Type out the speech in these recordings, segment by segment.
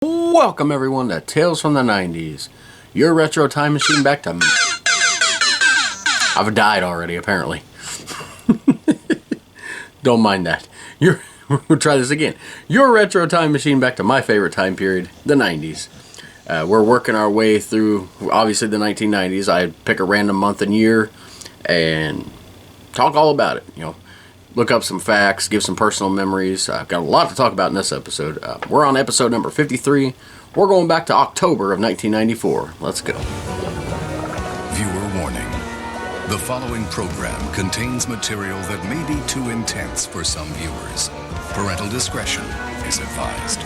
Welcome everyone to Tales from the 90s. Your retro time machine back to... I've died already, apparently. Don't mind that. We'll try this again. Your retro time machine back to my favorite time period, the 90s. We're working our way through, obviously, the 1990s. I pick a random month and year and talk all about it, look up some facts, give some personal memories. I've got a lot to talk about in this episode. We're on episode number 53. We're going back to October of 1994. Let's go. Viewer warning. The following program contains material that may be too intense for some viewers. Parental discretion is advised.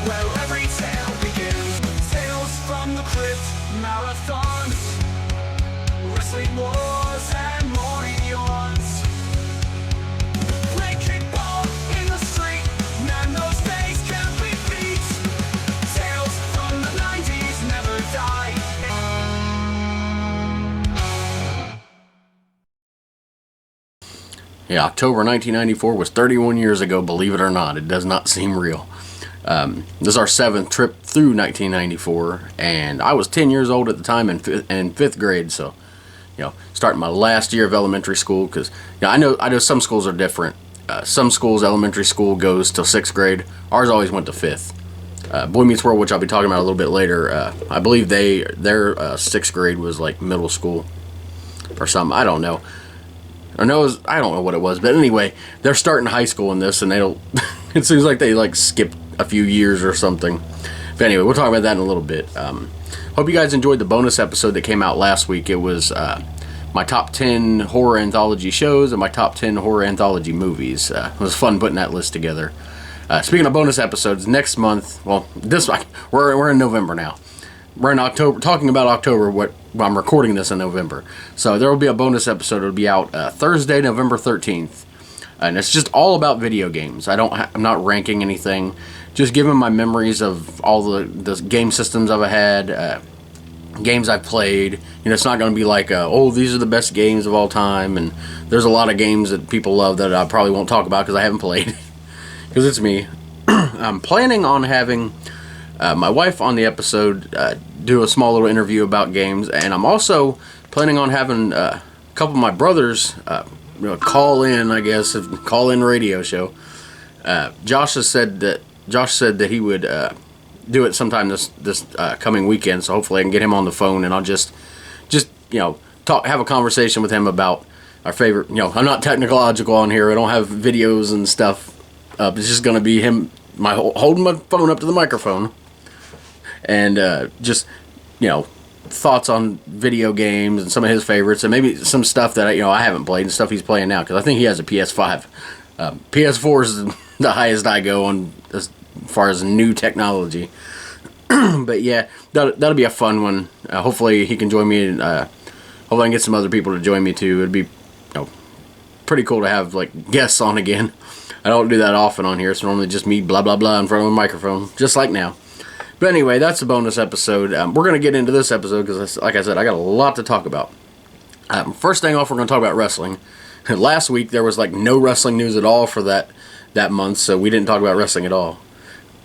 Where every tale begins. Tales from the Crypt, marathons, wrestling wars and morning yawns. Play kickball in the street, man, those days can't be beat. Tales from the 90s never die. Yeah, October 1994 was 31 years ago, believe it or not. It does not seem real. This is our 7th trip through 1994, and I was 10 years old at the time in 5th grade, so, starting my last year of elementary school, because, I know some schools are different. Some schools, elementary school goes till 6th grade. Ours always went to 5th. Boy Meets World, which I'll be talking about a little bit later, I believe their 6th grade was like middle school or something. I don't know. I don't know what it was, but anyway, they're starting high school in this, and they don't. It seems like they skipped a few years or something. But anyway, we'll talk about that in a little bit. Hope you guys enjoyed the bonus episode that came out last week. It was my top 10 horror anthology shows and my top 10 horror anthology movies. It was fun putting that list together. Speaking of bonus episodes, next month, we're in November now. We're in October, talking about October. I'm recording this in November, so there will be a bonus episode. It'll be out Thursday, November 13th, and it's just all about video games. I'm not ranking anything, just giving my memories of all the game systems I've had, games I've played. It's not going to be like, these are the best games of all time, and there's a lot of games that people love that I probably won't talk about because I haven't played, because it's me. I'm planning on having my wife on the episode, do a small little interview about games, and I'm also planning on having a couple of my brothers call in radio show. Josh said that he would do it sometime this coming weekend, so hopefully I can get him on the phone and I'll just have a conversation with him about our favorite. I'm not technological on here. I don't have videos and stuff. It's just gonna be him holding my phone up to the microphone. And thoughts on video games and some of his favorites, and maybe some stuff that I haven't played and stuff he's playing now, because I think he has a PS5. PS4 is the highest I go on as far as new technology. But yeah, that'll be a fun one. Hopefully he can join me, and hopefully I can get some other people to join me too. It'd be pretty cool to have guests on again. I don't do that often on here. It's normally just me blah blah blah in front of a microphone, just like now. But anyway, that's the bonus episode. We're going to get into this episode because, like I said, I got a lot to talk about. First thing off, we're going to talk about wrestling. Last week, there was no wrestling news at all for that month, so we didn't talk about wrestling at all.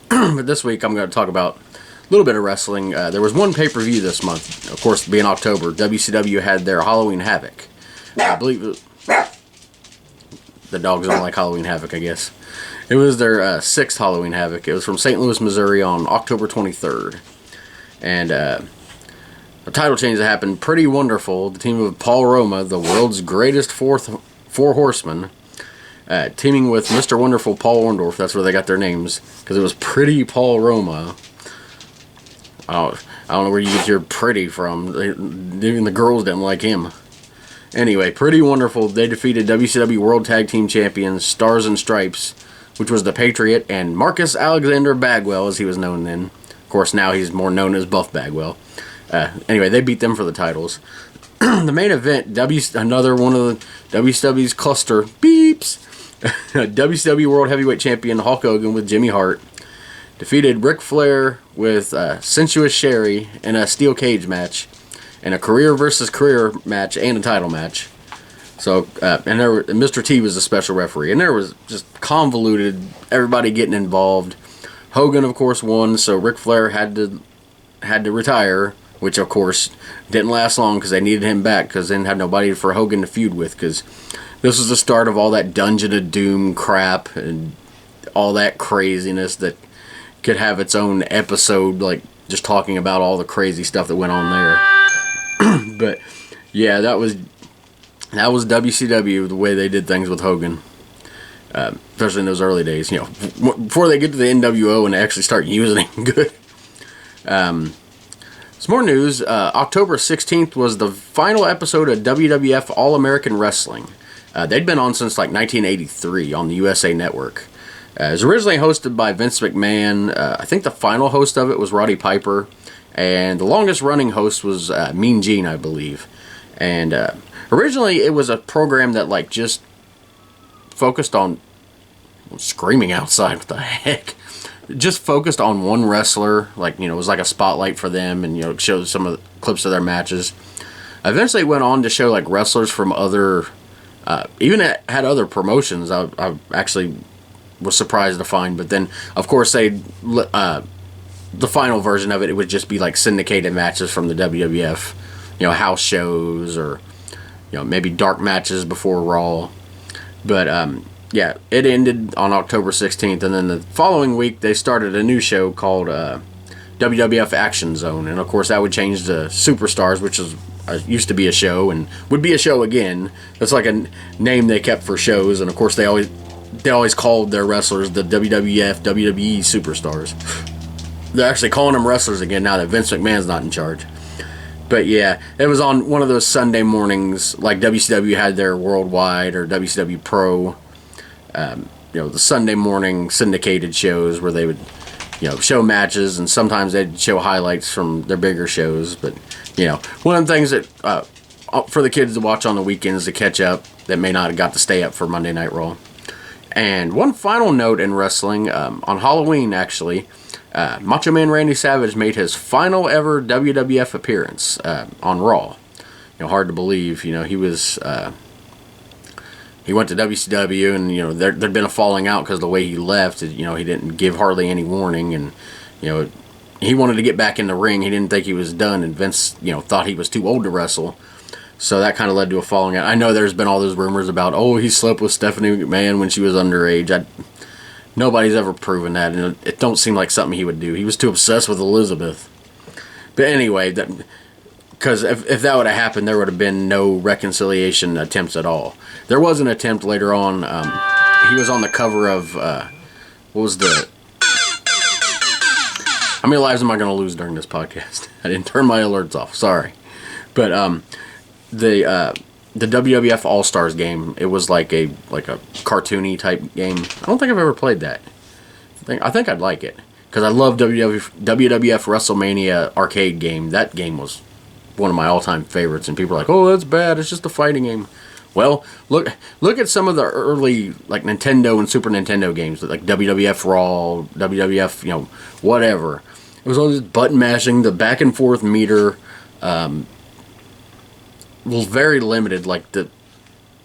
But this week, I'm going to talk about a little bit of wrestling. There was one pay-per-view this month. Of course, being October, WCW had their Halloween Havoc. I believe the dogs don't like Halloween Havoc, I guess. It was their 6th Halloween Havoc. It was from St. Louis, Missouri on October 23rd. And a title change that happened pretty wonderful. The team of Paul Roma, the world's greatest four horsemen, teaming with Mr. Wonderful Paul Orndorff. That's where they got their names, because it was Pretty Paul Roma. I don't know where you get your pretty from. Even the girls didn't like him. Anyway, Pretty Wonderful, they defeated WCW World Tag Team Champions Stars and Stripes, which was the Patriot, and Marcus Alexander Bagwell, as he was known then. Of course, now he's more known as Buff Bagwell. Anyway, they beat them for the titles. The main event, another one of the WCW's cluster beeps. WCW World Heavyweight Champion Hulk Hogan with Jimmy Hart defeated Ric Flair with Sensuous Sherry in a steel cage match, and a career versus career match and a title match. So, and Mr. T was a special referee, and there was just convoluted, everybody getting involved. Hogan, of course, won, so Ric Flair had to retire, which of course didn't last long because they needed him back because they didn't have nobody for Hogan to feud with, because this was the start of all that Dungeon of Doom crap and all that craziness that could have its own episode, like just talking about all the crazy stuff that went on there. But yeah, that was WCW, the way they did things with Hogan, especially in those early days. You know, before they get to the NWO and actually start using it good. Some more news. October 16th was the final episode of WWF All American Wrestling. They'd been on since like 1983 on the USA Network. It was originally hosted by Vince McMahon. I think the final host of it was Roddy Piper, and the longest running host was Mean Gene, I believe. And originally it was a program that like just focused on screaming outside. What the heck? Just focused on one wrestler, like, you know, it was like a spotlight for them, and, you know, showed some of the clips of their matches. Eventually it went on to show like wrestlers from other, even had other promotions. I actually was surprised to find, but then of course the final version of it, it would just be like syndicated matches from the WWF, you know, house shows, or, you know, maybe dark matches before Raw. But yeah, it ended on October 16th, and then the following week they started a new show called WWF Action Zone, and of course that would change to Superstars, which is used to be a show and would be a show again. That's like a name they kept for shows, and of course they always called their wrestlers the WWF WWE Superstars. They're actually calling them wrestlers again now that Vince McMahon's not in charge. But yeah, it was on one of those Sunday mornings, like WCW had their Worldwide or WCW Pro. You know, the Sunday morning syndicated shows where they would, you know, show matches, and sometimes they'd show highlights from their bigger shows. But, you know, one of the things that for the kids to watch on the weekends to catch up that may not have got to stay up for Monday Night Raw. And one final note in wrestling, on Halloween actually, Macho Man Randy Savage made his final ever WWF appearance on Raw. You know, hard to believe. You know, he was he went to WCW, and, you know, there'd been a falling out because the way he left. You know, he didn't give hardly any warning, and, you know, he wanted to get back in the ring. He didn't think he was done, and Vince, you know, thought he was too old to wrestle. So that kind of led to a falling out. I know there's been all those rumors about, oh, he slept with Stephanie McMahon when she was underage. Nobody's ever proven that, and it don't seem like something he would do. He was too obsessed with Elizabeth. But anyway, because if that would have happened, there would have been no reconciliation attempts at all. There was an attempt later on. He was on the cover of, what was the... How many lives am I going to lose during this podcast? I didn't turn my alerts off. Sorry. But the WWF All-Stars game, it was like a cartoony type game. I don't think I've ever played that. I think I'd like it, because I love WWF WrestleMania arcade game. That game was one of my all-time favorites, and people are like, oh, that's bad, it's just a fighting game. Well, look at some of the early, like, Nintendo and Super Nintendo games, like WWF Raw, WWF, you know, whatever. It was all this button mashing, the back and forth meter, was very limited. Like,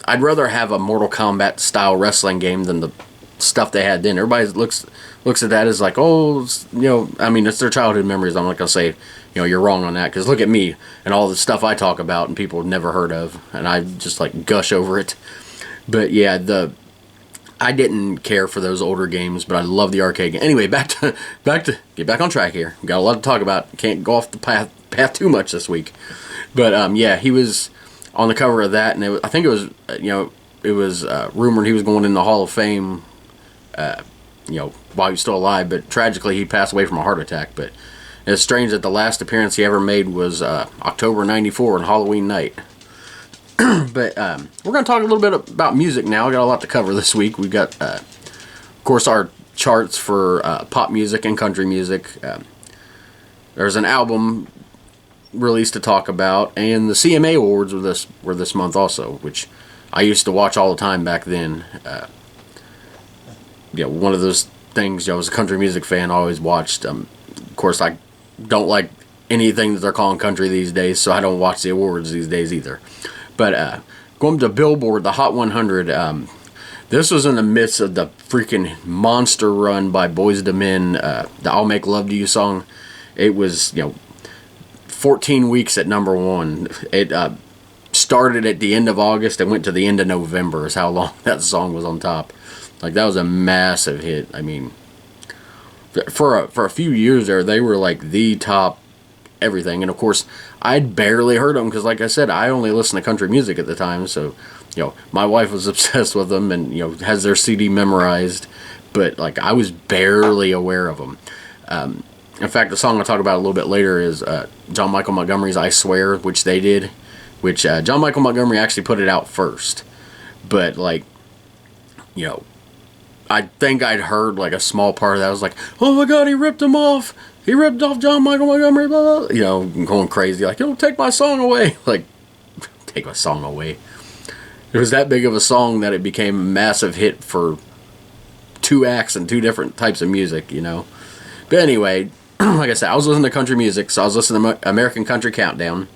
I'd rather have a Mortal Kombat style wrestling game than the stuff they had then. Everybody looks at that as like, oh, you know, I mean, it's their childhood memories. I'm not gonna say, you know, you're wrong on that, because look at me and all the stuff I talk about and people have never heard of, and I just like gush over it. But yeah, I didn't care for those older games, but I love the arcade game. Anyway, back to get back on track here. We've got a lot to talk about. Can't go off the path too much this week. But yeah, he was on the cover of that, and I think it was, you know, it was rumored he was going in the Hall of Fame, you know, while he was still alive. But tragically, he passed away from a heart attack. But it's strange that the last appearance he ever made was October '94 on Halloween night. But we're going to talk a little bit about music now. I got a lot to cover this week. We've got, of course, our charts for pop music and country music. There's an album released to talk about, and the CMA Awards were this month also, which I used to watch all the time back then. Yeah, one of those things, you know, I was a country music fan, I always watched. Of course, I don't like anything that they're calling country these days, so I don't watch the awards these days either. But going to Billboard, the Hot 100. This was in the midst of the freaking monster run by Boyz II Men, the I'll Make Love to You song. It was, 14 weeks at number one. It started at the end of August and went to the end of November is how long that song was on top. Like, that was a massive hit. I mean, for a few years there, they were like the top everything. And of course, I'd barely heard them because, like I said, I only listened to country music at the time. So, my wife was obsessed with them and, has their CD memorized. But, like, I was barely aware of them. In fact, the song I'll talk about a little bit later is John Michael Montgomery's I Swear, which they did. Which John Michael Montgomery actually put it out first. But, like, I think I'd heard, like, a small part of that. I was like, oh my God, he ripped him off. He ripped off John Michael Montgomery, blah, blah. Going crazy. Like, take my song away. Like, take my song away. It was that big of a song that it became a massive hit for 2 acts and 2 different types of music, But anyway, like I said, I was listening to country music, so I was listening to American Country Countdown,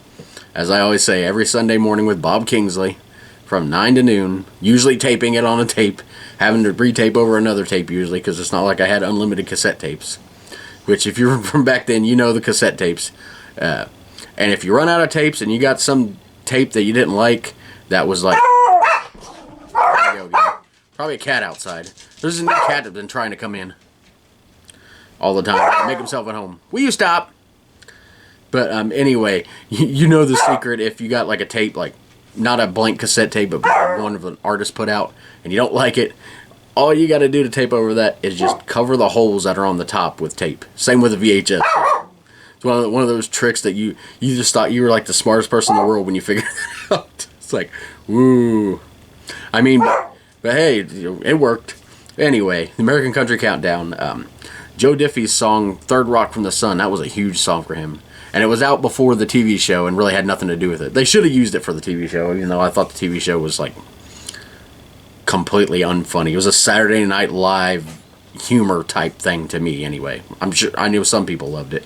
as I always say, every Sunday morning with Bob Kingsley from 9 to noon, usually taping it on a tape, having to re-tape over another tape usually, because it's not like I had unlimited cassette tapes, which if you're from back then, the cassette tapes. And if you run out of tapes and you got some tape that you didn't like, that was like... There you go. Probably a cat outside. There's a new cat that's been trying to come in all the time, make himself at home. Will you stop? But anyway, you know the secret. If you got like a tape, like not a blank cassette tape, but one of an artist put out, and you don't like it, all you got to do to tape over that is just cover the holes that are on the top with tape. Same with a VHS. It's one of those tricks that you just thought you were like the smartest person in the world when you figured it out. It's like, woo. I mean, but hey, it worked. Anyway, the American Country Countdown. Joe Diffie's song, Third Rock from the Sun, that was a huge song for him. And it was out before the TV show and really had nothing to do with it. They should have used it for the TV show, even though I thought the TV show was, like, completely unfunny. It was a Saturday Night Live humor type thing to me, anyway. I'm sure I knew some people loved it.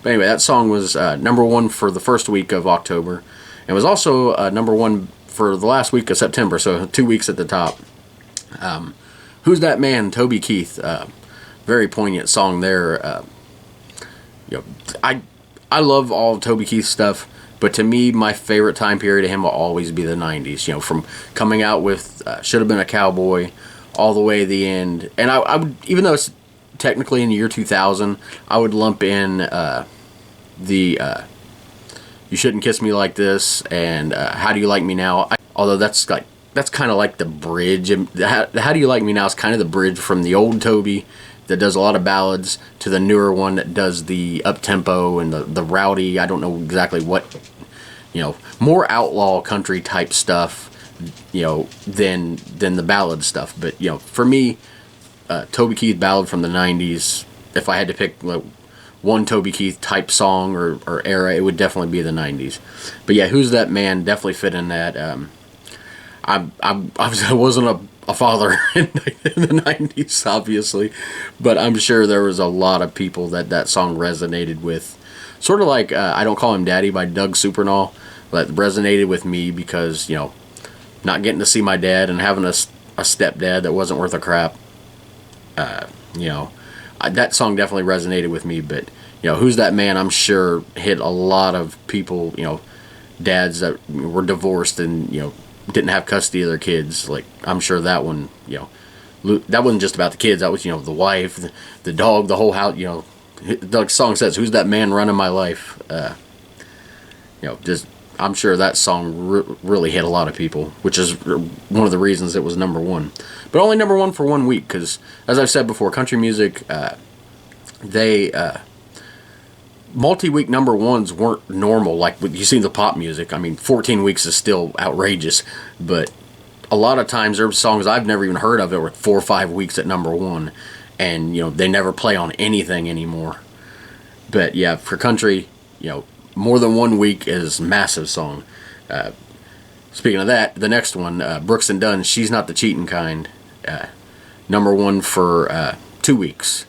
But anyway, that song was number one for the first week of October. And was also number one for the last week of September, so 2 weeks at the top. Who's That Man? Toby Keith. Very poignant song there. I love all of Toby Keith's stuff, but to me, my favorite time period of him will always be the 90s. From coming out with Should Have Been a Cowboy all the way to the end. And I would, even though it's technically in the year 2000, I would lump in the You Shouldn't Kiss Me Like This and How Do You Like Me Now. Although that's kind of like the bridge. How Do You Like Me Now is kind of the bridge from the old Toby that does a lot of ballads to the newer one that does the up-tempo and the rowdy, I don't know exactly what, more outlaw country type stuff, than the ballad stuff. But, for me, Toby Keith ballad from the 90s, if I had to pick one Toby Keith type song or era, it would definitely be the 90s. But yeah, Who's That Man definitely fit in that. I wasn't a father in the 90s, obviously, but I'm sure there was a lot of people that song resonated with. Sort of like I Don't Call Him Daddy by Doug Supernall, that resonated with me because, not getting to see my dad and having a stepdad that wasn't worth a crap. That song definitely resonated with me, but, Who's That Man, I'm sure hit a lot of people, dads that were divorced and, didn't have custody of their kids. Like, I'm sure that one, that wasn't just about the kids. That was, the wife, the dog, the whole house. The song says, "Who's that man running my life?" I'm sure that song really hit a lot of people, which is one of the reasons it was number one. But only number one for 1 week, because as I've said before, country music, multi-week number ones weren't normal like you see in the pop music. I mean, 14 weeks is still outrageous, but a lot of times there were songs I've never even heard of that were 4 or 5 weeks at number one, and they never play on anything anymore. But yeah, for country, more than 1 week is a massive song. Speaking of that, the next one, Brooks and Dunn, She's Not the Cheating Kind, number one for 2 weeks.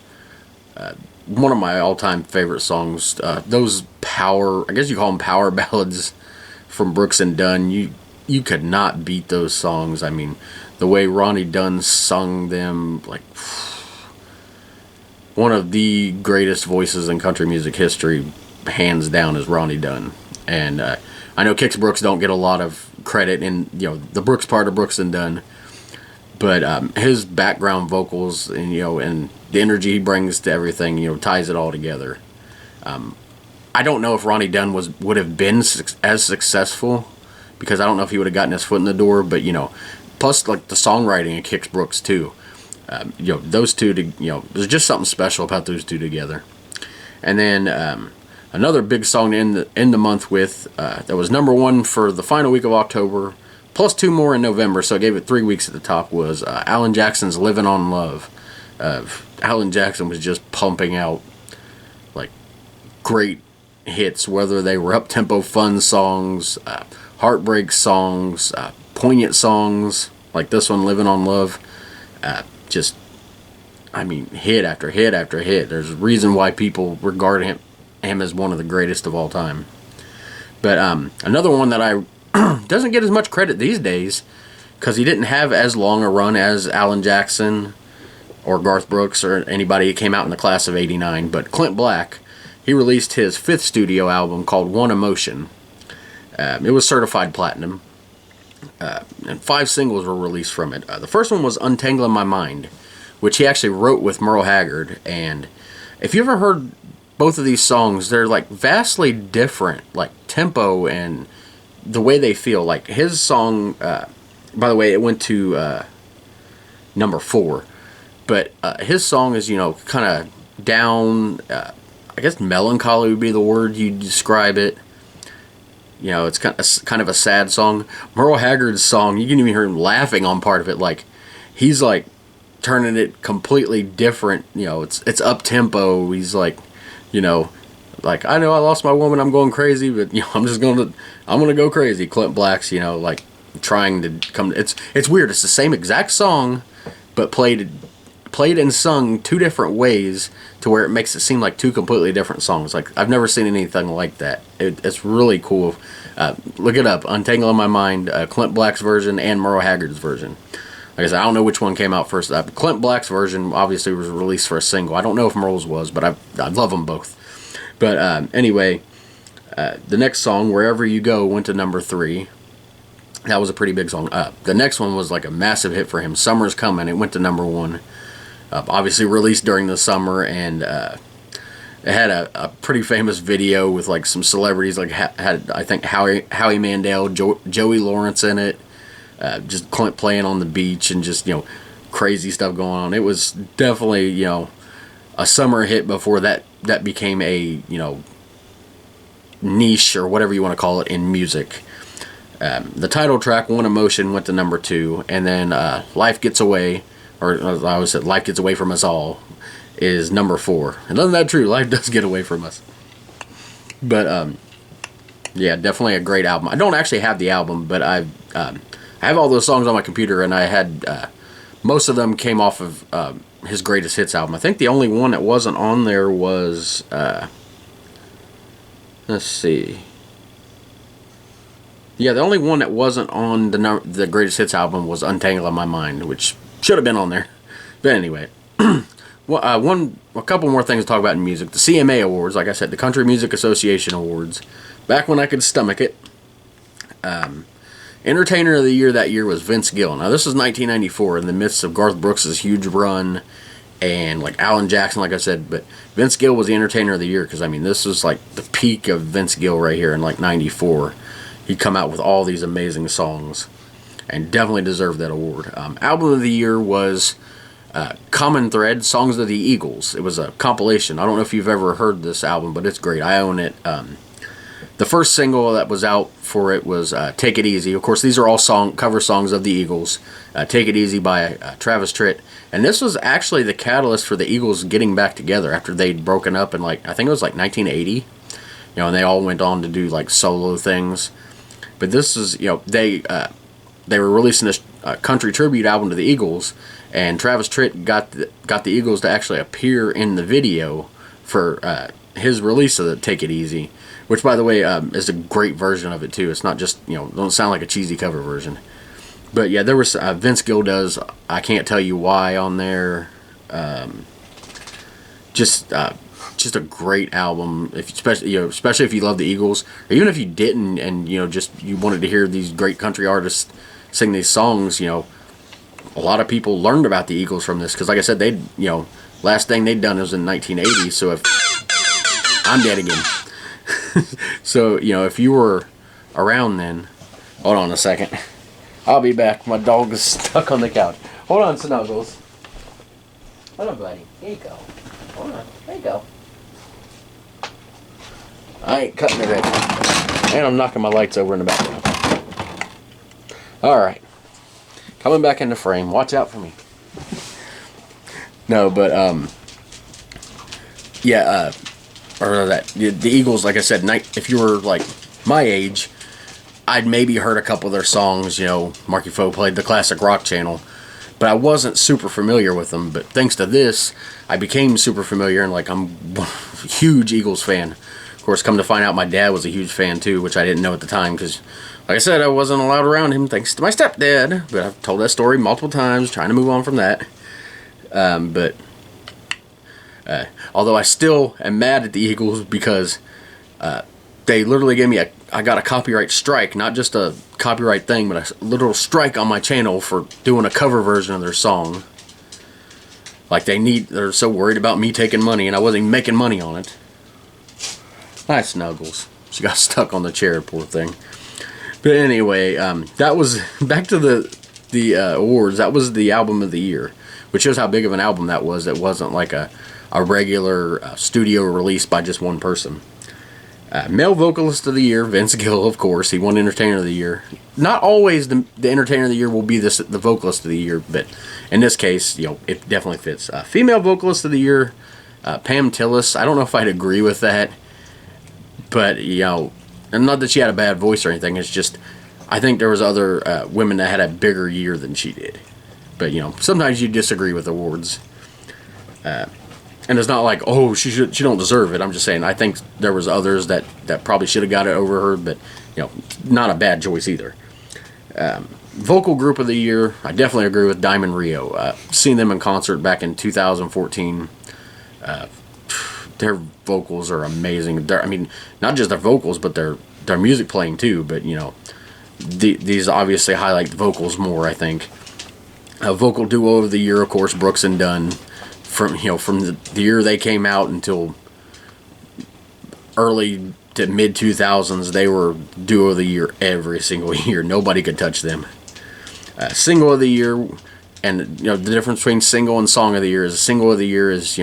One of my all-time favorite songs. Those I guess you call them power ballads from Brooks and Dunn. you could not beat those songs. I mean, the way Ronnie Dunn sung them, like, one of the greatest voices in country music history, hands down, is Ronnie Dunn. And I know Kix Brooks don't get a lot of credit in, you know, the Brooks part of Brooks and Dunn, but his background vocals and, you know, and the energy he brings to everything, you know, ties it all together. I don't know if Ronnie Dunn would have been as successful, because I don't know if he would have gotten his foot in the door. But, you know, plus like the songwriting of Kix Brooks too. You know, those two, you know, there's just something special about those two together. And then another big song to end the month with, that was number one for the final week of October, plus two more in November, so I gave it 3 weeks at the top, was Alan Jackson's "Living on Love." Alan Jackson was just pumping out like great hits, whether they were up-tempo fun songs, heartbreak songs, poignant songs like this one, "Living on Love." Just, I mean, hit after hit after hit. There's a reason why people regard him as one of the greatest of all time. But another one that I doesn't get as much credit these days, because he didn't have as long a run as Alan Jackson or Garth Brooks or anybody who came out in the class of '89. But Clint Black, he released his 5th studio album called One Emotion. It was certified platinum. And 5 singles were released from it. The first one was "Untangling My Mind," which he actually wrote with Merle Haggard. And if you ever heard both of these songs, they're like vastly different, like tempo and the way they feel. Like his song, by the way, it went to number 4. But his song is, you know, kind of down, I guess melancholy would be the word you describe it. You know, it's kind of a sad song. Merle Haggard's song, you can even hear him laughing on part of it. Like, he's like turning it completely different. You know, it's up tempo. He's like, you know, like, I know I lost my woman, I'm going crazy, but, you know, I'm gonna go crazy. Clint Black's, you know, like trying to come. It's weird. It's the same exact song, but played and sung 2 different ways, to where it makes it seem like 2 completely different songs. Like, I've never seen anything like that. It's really cool. Look it up, "Untangling My Mind," Clint Black's version and Merle Haggard's version. Like I said, I don't know which one came out first. Clint Black's version obviously was released for a single. I don't know if Merle's was, but I love them both. But anyway, the next song, "Wherever You Go," went to number 3. That was a pretty big song. The next one was like a massive hit for him, "Summer's Coming." It went to number 1. Obviously released during the summer, and it had a pretty famous video with like some celebrities, like had I think Howie Mandel, Joey Lawrence in it, just Clint playing on the beach, and just, you know, crazy stuff going on. It was definitely, you know, a summer hit before that became a, you know, niche or whatever you want to call it in music. The title track, "One Emotion," went to number 2, and then "Life Gets Away," or as I always said, "Life Gets Away From Us All," is number 4. And isn't that true? Life does get away from us. But yeah, definitely a great album. I don't actually have the album, but I have all those songs on my computer, and I had most of them came off of his greatest hits album. I think the only one that wasn't on there was let's see. Yeah, the only one that wasn't on the greatest hits album was "Untangling My Mind," which should have been on there. But anyway, well, a couple more things to talk about in music. The CMA Awards, like I said, the Country Music Association Awards. Back when I could stomach it. Entertainer of the Year that year was Vince Gill. Now, this was 1994, in the midst of Garth Brooks' huge run, and like Alan Jackson, like I said. But Vince Gill was the Entertainer of the Year, because, I mean, this was like the peak of Vince Gill right here in like 94. He'd come out with all these amazing songs, and definitely deserved that award. Album of the Year was Common Thread, Songs of the Eagles. It was a compilation. I don't know if you've ever heard this album, but it's great. I own it. The first single that was out for it was "Take It Easy." Of course, these are all cover songs of the Eagles. "Take It Easy" by Travis Tritt. And this was actually the catalyst for the Eagles getting back together after they'd broken up in, like, I think it was like 1980. You know, and they all went on to do like solo things. But this is, you know, they were releasing this country tribute album to the Eagles, and Travis Tritt got the Eagles to actually appear in the video for his release of the "Take It Easy," which, by the way, is a great version of it too. It's not just, don't sound like a cheesy cover version. But yeah, there was Vince Gill does "I Can't Tell You Why" on there. Just a great album. Especially if you love the Eagles, or even if you didn't, and just you wanted to hear these great country artists sing these songs. A lot of people learned about the Eagles from this, because, like I said, last thing they'd done was in 1980. So if I'm dead again. So if you were around then, hold on a second. I'll be back. My dog is stuck on the couch. Hold on, Snuggles. Hold on, buddy. Here you go. Hold on. There you go. I ain't cutting it in. And I'm knocking my lights over in the background. Alright. Coming back into frame. Watch out for me. No, but, yeah, the Eagles, like I said, if you were, like, my age, I'd maybe heard a couple of their songs. Marky Foe played the classic rock channel, but I wasn't super familiar with them. But thanks to this, I became super familiar, and I'm a huge Eagles fan. Of course, come to find out, my dad was a huge fan too, which I didn't know at the time, because, like I said, I wasn't allowed around him thanks to my stepdad. But I've told that story multiple times, trying to move on from that. Although I still am mad at the Eagles, because they literally gave me I got a copyright strike, not just a copyright thing, but a literal strike on my channel for doing a cover version of their song. They're so worried about me taking money, and I wasn't even making money on it. Hi, Snuggles. She got stuck on the chair, poor thing. But anyway, that was, back to the awards, that was the album of the year, which shows how big of an album that was. It wasn't like a regular studio release by just one person. Male Vocalist of the Year, Vince Gill, of course. He won Entertainer of the Year. Not always the Entertainer of the Year will be the Vocalist of the Year, but in this case, it definitely fits. Female Vocalist of the Year, Pam Tillis. I don't know if I'd agree with that, but, and not that she had a bad voice or anything. It's just, I think there was other women that had a bigger year than she did. But, sometimes you disagree with awards. And it's not like, oh, she don't deserve it. I'm just saying, I think there was others that probably should have got it over her, but, not a bad choice either. Vocal Group of the Year, I definitely agree with Diamond Rio. Seen them in concert back in 2014. Their vocals are amazing. Not just their vocals, but their music playing too. But, these obviously highlight the vocals more, I think. Vocal Duo of the Year, of course, Brooks and Dunn. From the year they came out until early to mid 2000s, they were Duo of the Year every single year. Nobody could touch them. Single of the Year, and the difference between single and song of the year is, single of the year is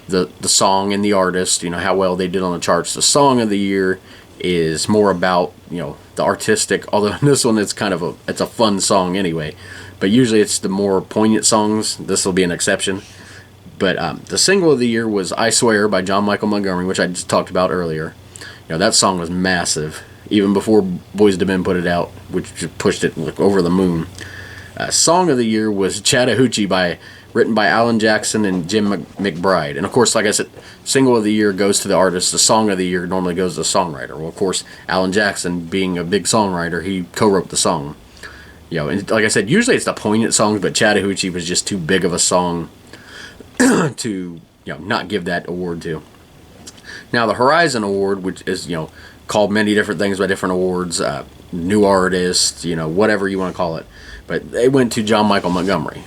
the song and the artist, how well they did on the charts. The song of the year is more about the artistic. Although in this one it's it's a fun song anyway, but usually it's the more poignant songs. This will be an exception. But the single of the year was "I Swear" by John Michael Montgomery, which I just talked about earlier. That song was massive, even before Boyz II Men put it out, which just pushed it over the moon. Song of the year was "Chattahoochee" written by Alan Jackson and Jim McBride. And of course, like I said, single of the year goes to the artist. The song of the year normally goes to the songwriter. Well, of course, Alan Jackson, being a big songwriter, he co-wrote the song. And like I said, usually it's the poignant songs, but "Chattahoochee" was just too big of a song to not give that award to. Now the Horizon Award, which is called many different things by different awards, new artist, whatever you want to call it, but they went to John Michael Montgomery.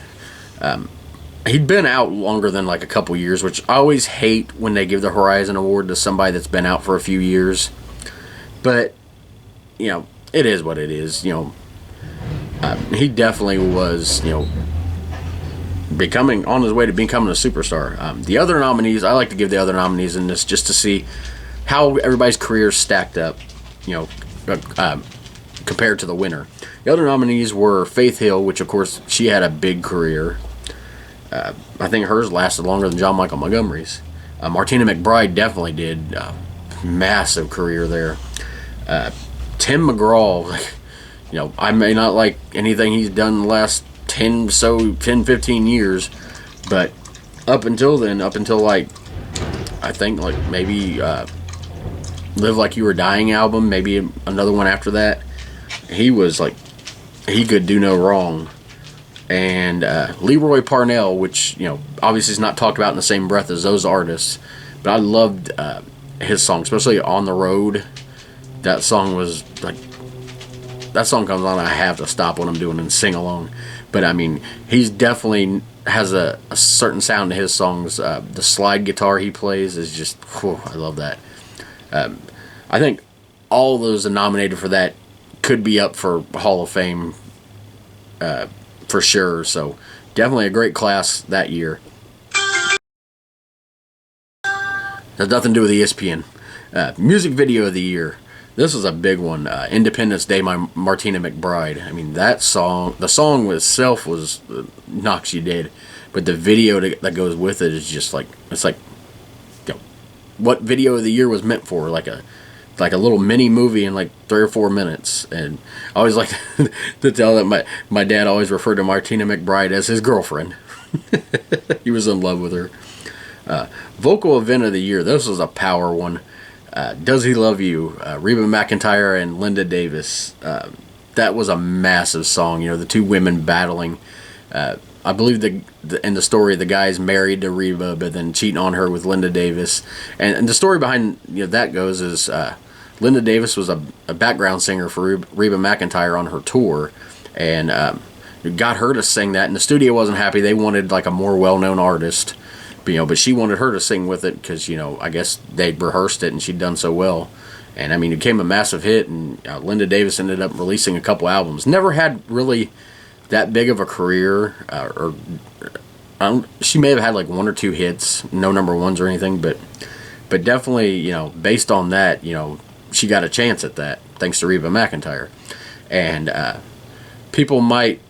He'd been out longer than a couple years, which I always hate when they give the Horizon Award to somebody that's been out for a few years, but it is what it is. He definitely was becoming on his way to becoming a superstar. The other nominees, I like to give the other nominees in this just to see how everybody's careers stacked up, compared to the winner. The other nominees were Faith Hill, which of course she had a big career. I think hers lasted longer than John Michael Montgomery's. Martina McBride definitely did. Massive career there. Tim McGraw, I may not like anything he's done in the last 10-15 years, but up until then, I think maybe Live Like You Were Dying album, maybe another one after that. He was like, he could do no wrong. And Leroy Parnell, which, you know, obviously is not talked about in the same breath as those artists, but I loved his song, especially On the Road. That song was like, that song comes on, I have to stop what I'm doing and sing along. But I mean, he's definitely has a certain sound to his songs. The slide guitar he plays is just, whew, I love that. I think all those nominated for that could be up for Hall of Fame for sure. So definitely a great class that year. Has nothing to do with ESPN. Music video of the year. This was a big one. Independence Day by Martina McBride. I mean, that song, the song itself was knocks you dead, but the video that goes with it is just like, it's like, you know, what video of the year was meant for, like a little mini movie in like 3 or 4 minutes. And I always like to tell that my dad always referred to Martina McBride as his girlfriend. He was in love with her. Vocal event of the year. This was a power one. Does He Love You? Reba McEntire and Linda Davis. That was a massive song. You know, the two women battling. I believe in the story, the guy's married to Reba, but then cheating on her with Linda Davis. And the story behind, you know, that goes is Linda Davis was a background singer for Reba McEntire on her tour, and got her to sing that. And the studio wasn't happy. They wanted like a more well-known artist. You know, but she wanted her to sing with it because, you know, I guess they'd rehearsed it and she'd done so well. And I mean, it became a massive hit, and Linda Davis ended up releasing a couple albums. Never had really that big of a career, she may have had like 1 or 2 hits, no number ones or anything, but definitely, you know, based on that, you know, she got a chance at that thanks to Reba McEntire. And people might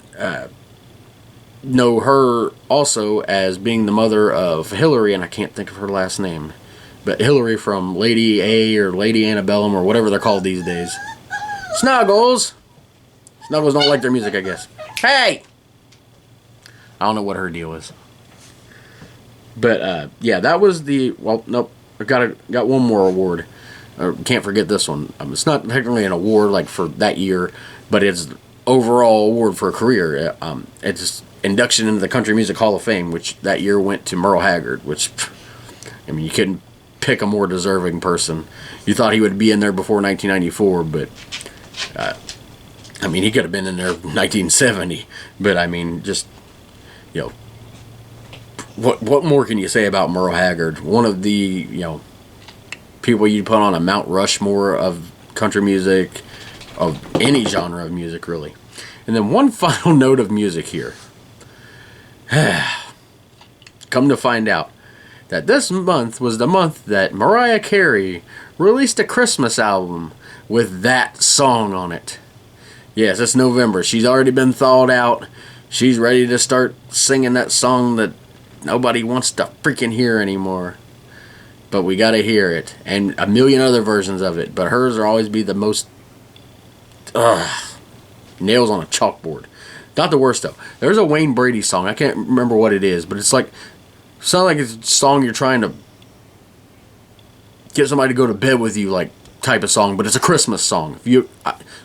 know her also as being the mother of Hillary, and I can't think of her last name, but Hillary from Lady A or Lady Antebellum or whatever they're called these days. Snuggles don't like their music, I guess. Hey, I don't know what her deal is, but yeah, that was the, well, nope, I got one more award. Can't forget this one. It's not technically an award like for that year, but it's overall award for a career. It's induction into the Country Music Hall of Fame, which that year went to Merle Haggard, which, I mean, you couldn't pick a more deserving person. You thought he would be in there before 1994, but, I mean, he could have been in there 1970, but, I mean, just, you know, what more can you say about Merle Haggard? One of the, you know, people you'd put on a Mount Rushmore of country music, of any genre of music, really. And then one final note of music here. Come to find out that this month was the month that Mariah Carey released a Christmas album with that song on it. Yes, it's November. She's already been thawed out. She's ready to start singing that song that nobody wants to freaking hear anymore. But we gotta hear it. And a million other versions of it. But hers will always be the most nails on a chalkboard. Not the worst, though. There's a Wayne Brady song. I can't remember what it is, but it's like, sounds like it's a song you're trying to get somebody to go to bed with you, like, type of song, but it's a Christmas song.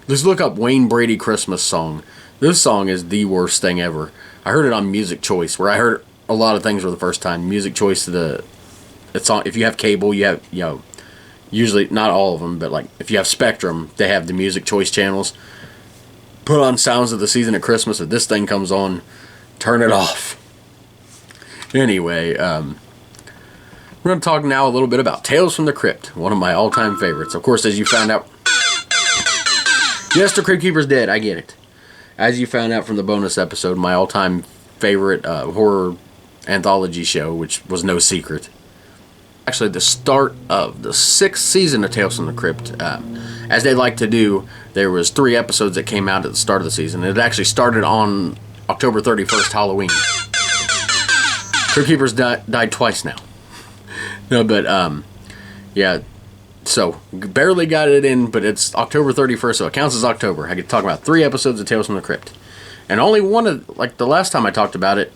Just look up Wayne Brady Christmas song. This song is the worst thing ever. I heard it on Music Choice, where I heard a lot of things for the first time. Music Choice, it's on, if you have cable, you have, you know, usually, not all of them, but like, if you have Spectrum, they have the Music Choice channels. Put on Sounds of the Season at Christmas. If this thing comes on, turn it off. Anyway, we're going to talk now a little bit about Tales from the Crypt, one of my all-time favorites. Of course, as you found out, yes, the Crypt Keeper's dead, I get it. As you found out from the bonus episode, my all-time favorite horror anthology show, which was no secret. Actually, the start of the 6th season of Tales from the Crypt. As they like to do, there was 3 episodes that came out at the start of the season. It actually started on October 31st, Halloween. Crypt Keepers died twice now. No, but, yeah, so barely got it in, but it's October 31st, so it counts as October. I could talk about 3 episodes of Tales from the Crypt. And only one of, like the last time I talked about it,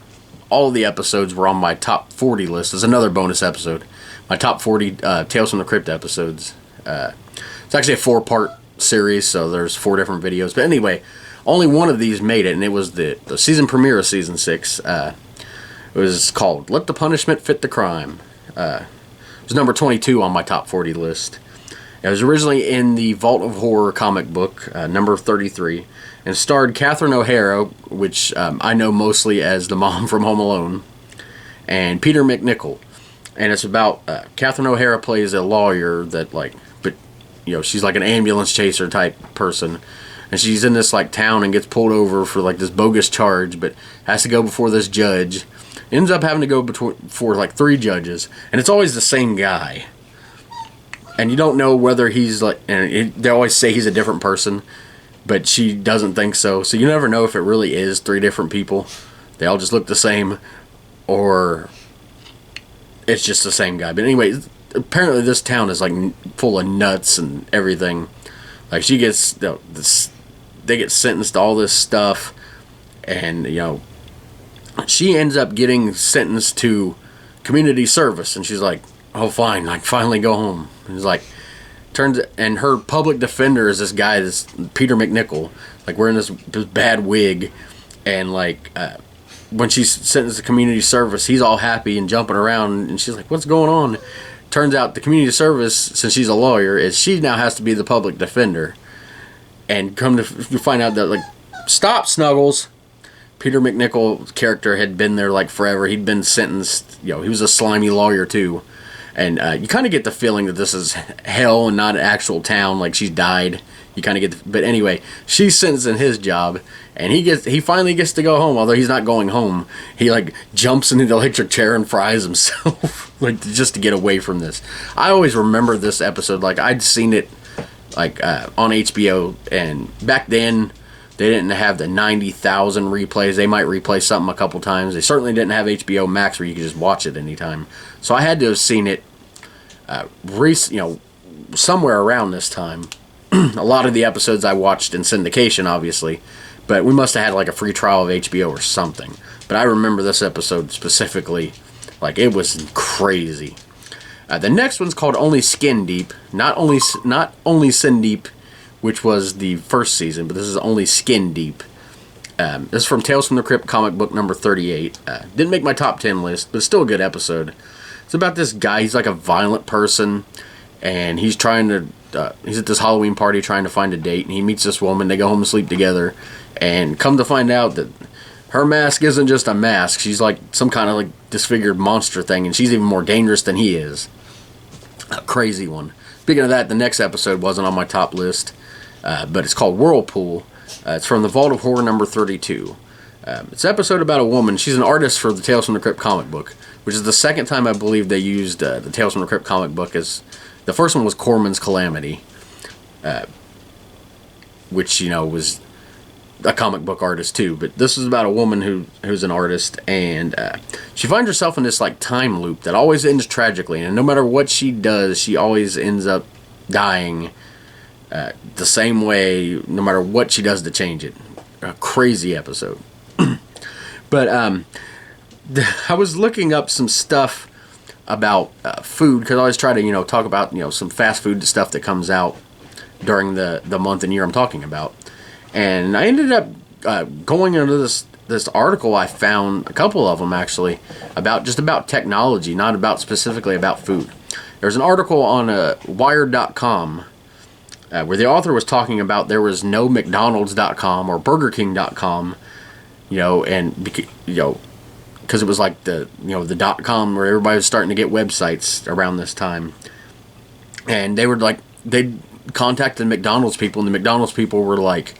all of the episodes were on my top 40 list. There's another bonus episode. My top 40 Tales from the Crypt episodes. It's actually a 4-part series, so there's 4 different videos. But anyway, only one of these made it, and it was the season premiere of season 6. It was called "Let the Punishment Fit the Crime." It was number 22 on my top 40 list. It was originally in the Vault of Horror comic book, number 33, and starred Catherine O'Hara, which I know mostly as the mom from Home Alone, and Peter McNichol. And it's about Catherine O'Hara plays a lawyer that, like, but you know, she's like an ambulance chaser type person, and she's in this like town and gets pulled over for like this bogus charge, but has to go before this judge. Ends up having to go before like 3 judges, and it's always the same guy. And you don't know whether he's like, and they always say he's a different person, but she doesn't think so. So you never know if it really is 3 different people. They all just look the same, or it's just the same guy. But anyway, apparently this town is like full of nuts and everything. Like she gets they get sentenced to all this stuff, and you know, she ends up getting sentenced to community service, and she's like, "Oh, fine, like finally go home." And he's like, and her public defender is this guy, this Peter McNichol, like wearing this bad wig, and like when she's sentenced to community service, he's all happy and jumping around, and she's like, "What's going on?" Turns out the community service, since she's a lawyer, is she now has to be the public defender, and come to find out that, like, stop, Snuggles. Peter McNichol's character had been there like forever. He'd been sentenced. You know, he was a slimy lawyer too. And you kind of get the feeling that this is hell and not an actual town, like she's died. You kind of get but anyway, she's sentenced in his job, and he finally gets to go home, although he's not going home. He like jumps into the electric chair and fries himself, like just to get away from this. I always remember this episode, like I'd seen it like on HBO, and back then they didn't have the 90,000 replays. They might replay something a couple times. They certainly didn't have HBO Max where you could just watch it anytime. So I had to have seen it, somewhere around this time. A lot of the episodes I watched in syndication, obviously, but we must have had like a free trial of HBO or something. But I remember this episode specifically, like it was crazy. The next one's called Only Skin Deep, not only Sin Deep, which was the first season, but this is Only Skin Deep. This is from Tales from the Crypt comic book number 38. Didn't make my top 10 list, but it's still a good episode. It's about this guy. He's like a violent person, and he's trying to he's at this Halloween party trying to find a date, and he meets this woman. They go home and sleep together, and come to find out that her mask isn't just a mask. She's like some kind of like disfigured monster thing, and she's even more dangerous than he is. A crazy one. Speaking of that, the next episode wasn't on my top list, but it's called Whirlpool. It's from the Vault of Horror number 32. It's an episode about a woman. She's an artist for the Tales from the Crypt comic book, which is the second time I believe they used the Tales from the Crypt comic book. As the first one was Corman's Calamity, which, you know, was a comic book artist too. But this is about a woman who's an artist, and she finds herself in this like time loop that always ends tragically, and no matter what she does, she always ends up dying the same way, no matter what she does to change it. A crazy episode. But I was looking up some stuff about food, because I always try to, you know, talk about, you know, some fast food stuff that comes out during the month and year I'm talking about. And I ended up going into this article. I found a couple of them actually about technology, not about specifically about food. There's an article on Wired.com where the author was talking about there was no McDonald's.com or BurgerKing.com, you know, and you know, because it was like the .com where everybody was starting to get websites around this time, and they contacted the McDonald's people, and the McDonald's people were like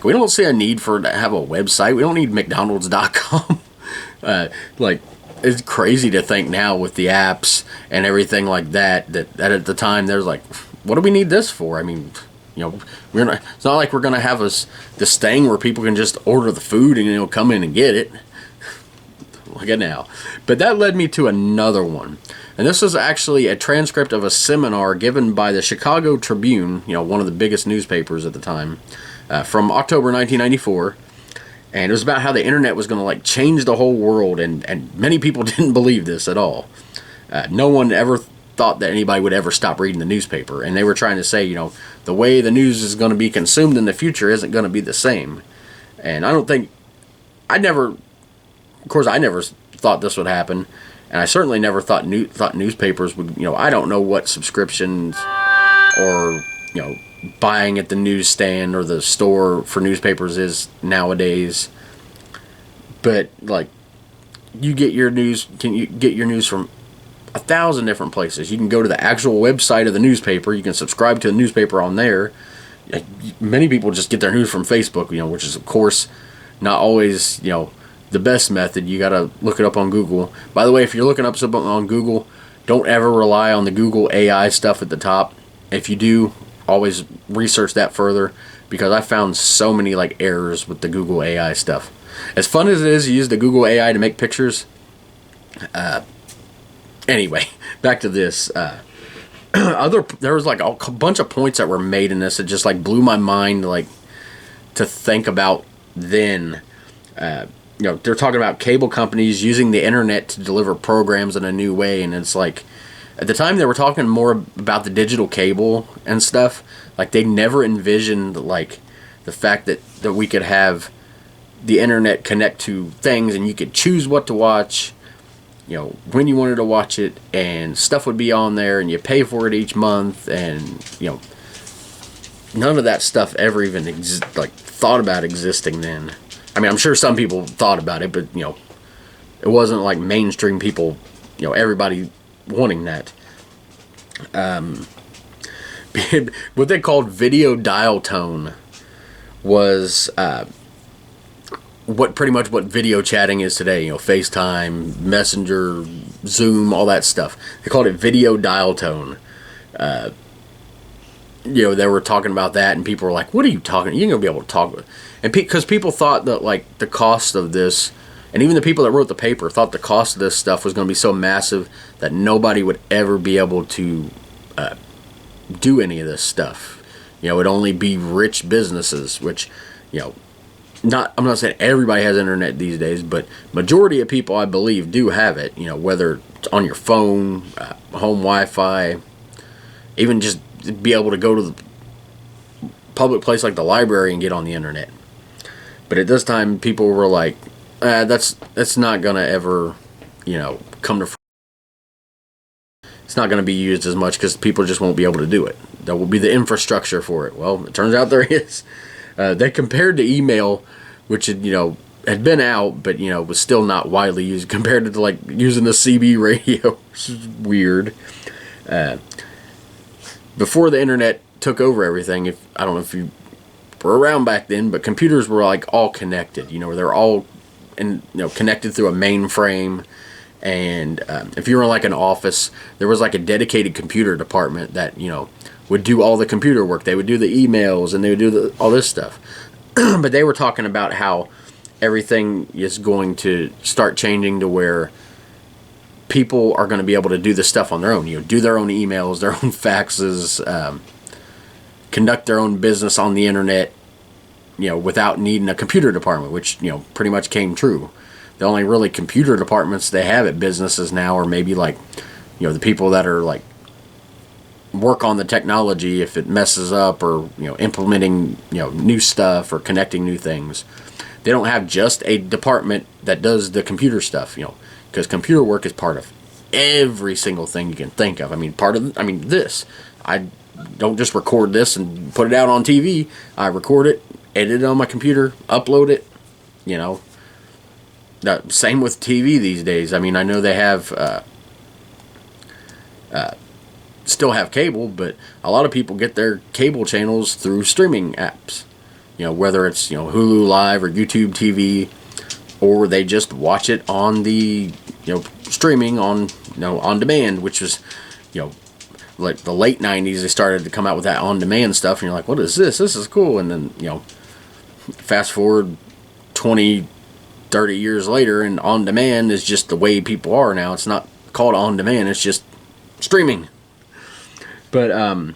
we don't see a need to have a website. We don't need McDonald's.com. Like, it's crazy to think now with the apps and everything like that at the time there's like, what do we need this for? I mean, you know, it's not like we're gonna have this thing where people can just order the food and, you know, come in and get it. Look at now. But that led me to another one. And this was actually a transcript of a seminar given by the Chicago Tribune, you know, one of the biggest newspapers at the time, from October 1994. And it was about how the internet was going to like change the whole world, and many people didn't believe this at all. No one ever thought that anybody would ever stop reading the newspaper. And they were trying to say, you know, the way the news is going to be consumed in the future isn't going to be the same. And I don't think, I never thought this would happen. And I certainly never thought newspapers would, you know, I don't know what subscriptions or, you know, buying at the newsstand or the store for newspapers is nowadays. But, like, you get your news from 1,000 different places. You can go to the actual website of the newspaper. You can subscribe to the newspaper on there. Many people just get their news from Facebook, you know, which is, of course, not always, you know, the best method. You got to look it up on Google. By the way, if you're looking up something on Google, don't ever rely on the Google AI stuff at the top. If you do, always research that further, because I found so many, like, errors with the Google AI stuff. As fun as it is to use the Google AI to make pictures, anyway, back to this. There was like a bunch of points that were made in this that just like blew my mind, like, to think about then. You know, they're talking about cable companies using the internet to deliver programs in a new way, and it's like, at the time they were talking more about the digital cable and stuff. Like, they never envisioned, like, the fact that we could have the internet connect to things and you could choose what to watch, you know, when you wanted to watch it, and stuff would be on there and you pay for it each month, and, you know, none of that stuff ever even thought about existing then. I mean, I'm sure some people thought about it, but, you know, it wasn't like mainstream people, you know, everybody wanting that. What they called video dial tone was pretty much what video chatting is today. You know, FaceTime, Messenger, Zoom, all that stuff. They called it video dial tone. You know, they were talking about that, and people were like, "What are you talking? You ain't gonna be able to talk." And because people thought that, like, the cost of this, and even the people that wrote the paper thought the cost of this stuff was going to be so massive that nobody would ever be able to do any of this stuff. You know, it'd only be rich businesses, which, you know, I'm not saying everybody has internet these days, but majority of people, I believe, do have it. You know, whether it's on your phone, home Wi-Fi, even just be able to go to the public place like the library and get on the internet. But at this time, people were like, that's not gonna ever, you know, come to. It's not gonna be used as much because people just won't be able to do it. There will be the infrastructure for it. Well, it turns out there is. They compared to email, which had, you know, had been out, but, you know, was still not widely used, compared to, like, using the CB radio, which is weird. Before the internet took over everything, I don't know if you were around back then, but computers were, like, all connected. You know, they're all connected through a mainframe. And if you were in, like, an office, there was, like, a dedicated computer department that, you know, would do all the computer work. They would do the emails, and they would do all this stuff. But they were talking about how everything is going to start changing to where people are going to be able to do this stuff on their own. You know, do their own emails, their own faxes, conduct their own business on the internet, you know, without needing a computer department, which, you know, pretty much came true. The only really computer departments they have at businesses now are maybe, like, you know, the people that are, like, work on the technology if it messes up, or, you know, implementing, you know, new stuff or connecting new things. They don't have just a department that does the computer stuff, you know, because computer work is part of every single thing you can think of. I mean, this. I don't just record this and put it out on TV. I record it, edit it on my computer, upload it, you know. Same with TV these days. I mean, I know they have still have cable, but a lot of people get their cable channels through streaming apps. You know, whether it's, you know, Hulu Live or YouTube TV, or they just watch it on the, you know, streaming on, you know, on demand, which was, you know, like the late 90s, they started to come out with that on demand stuff, and you're like, what is this? This is cool. And then, you know, fast forward 20, 30 years later, and on demand is just the way people are now. It's not called on demand, it's just streaming. But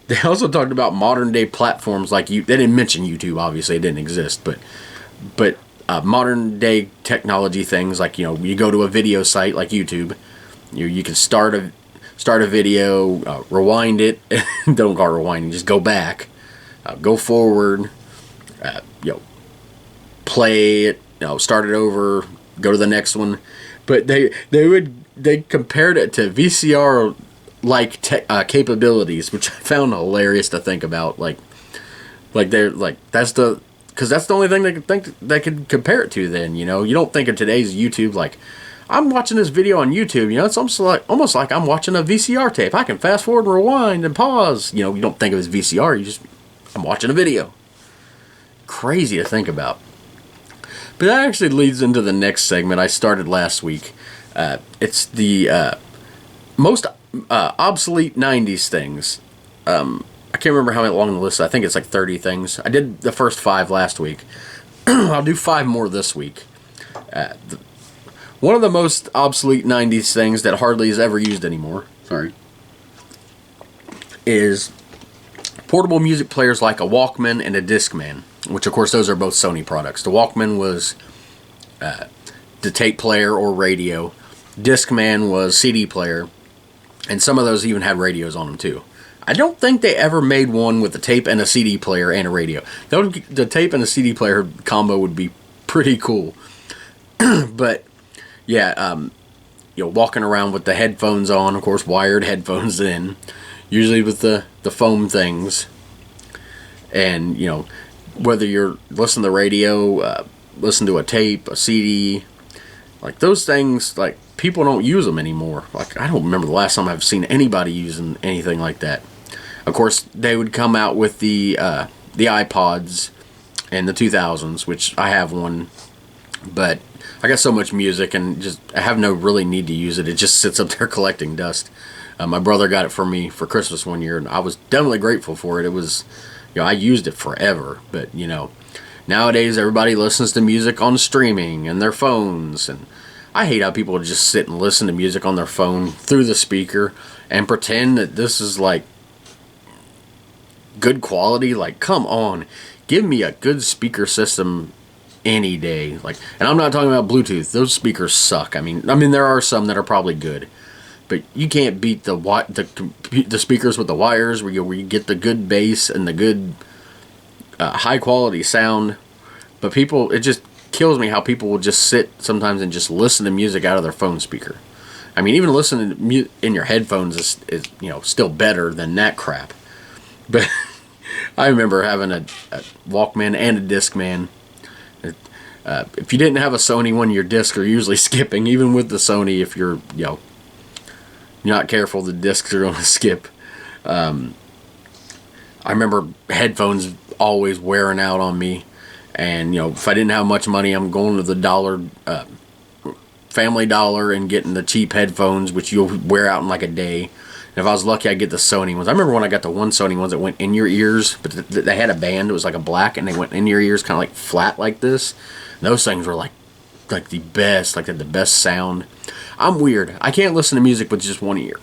they also talked about modern day platforms like they didn't mention YouTube, obviously it didn't exist, but modern day technology things like, you know, you go to a video site like YouTube, you can start start a video, rewind it. Don't call it rewinding, just go back, go forward, play it, start it over, go to the next one. But they compared it to VCR like capabilities, which I found hilarious to think about. Like they're like, because that's the only thing they could compare it to. Then you don't think of today's YouTube like, I'm watching this video on YouTube. It's almost like I'm watching a VCR tape. I can fast forward and rewind and pause. You don't think of it as VCR. I'm watching a video. Crazy to think about. But that actually leads into the next segment I started last week. It's the most obsolete 90s things. I can't remember how long the list is. I think it's like 30 things. I did the first 5 last week. I'll do 5 more this week. One of the most obsolete 90s things that hardly is ever used anymore, is portable music players like a Walkman and a Discman, which of course those are both Sony products. The Walkman was the tape player or radio. Discman was CD player, and some of those even had radios on them too. I don't think they ever made one with a tape and a CD player and a radio. The tape and the CD player combo would be pretty cool. But yeah, walking around with the headphones on, of course, wired headphones in, usually with the foam things. And, whether you're listening to the radio, listen to a tape, a CD, like those things, like people don't use them anymore. Like I don't remember the last time I've seen anybody using anything like that. Of course, they would come out with the iPods in the 2000s, which I have one, but I got so much music and just I have no really need to use it. It just sits up there collecting dust. My brother got it for me for Christmas one year, and I was definitely grateful for it. It was, I used it forever, but nowadays everybody listens to music on streaming and their phones, and I hate how people just sit and listen to music on their phone through the speaker and pretend that this is like good quality. Like, come on, give me a good speaker system any day. Like, and I'm not talking about Bluetooth. Those speakers suck. I mean there are some that are probably good, but you can't beat the speakers with the wires where you get the good bass and the good high quality sound. But it just kills me how people will just sit sometimes and just listen to music out of their phone speaker. I mean, even listening to in your headphones is still better than that crap. But I remember having a Walkman and a Discman. If you didn't have a Sony one, your discs are usually skipping. Even with the Sony, if you're not careful, the discs are going to skip. I remember headphones always wearing out on me. And, if I didn't have much money, I'm going to the Family Dollar and getting the cheap headphones, which you'll wear out in like a day. And if I was lucky, I'd get the Sony ones. I remember when I got the one Sony ones that went in your ears, but they had a band. It was like a black, and they went in your ears kind of like flat like this. And those things were like the best, like they had the best sound. I'm weird. I can't listen to music with just one ear.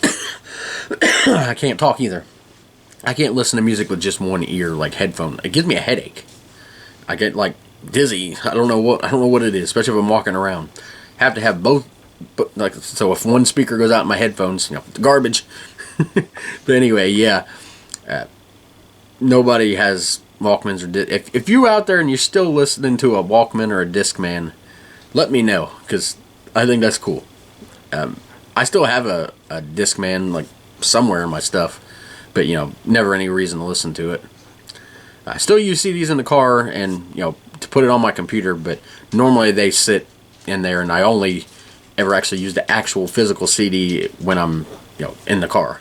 I can't talk either. I can't listen to music with just one ear, like headphone. It gives me a headache. I get like dizzy. I don't know what it is, especially if I'm walking around. Have to have both, so if one speaker goes out in my headphones, garbage. But anyway, yeah. Nobody has Walkmans or if you out there and you're still listening to a Walkman or a Discman, let me know, because I think that's cool. I still have a Discman like somewhere in my stuff, but never any reason to listen to it. I still use CDs in the car and to put it on my computer, but normally they sit in there, and I only ever actually use the actual physical CD when I'm in the car.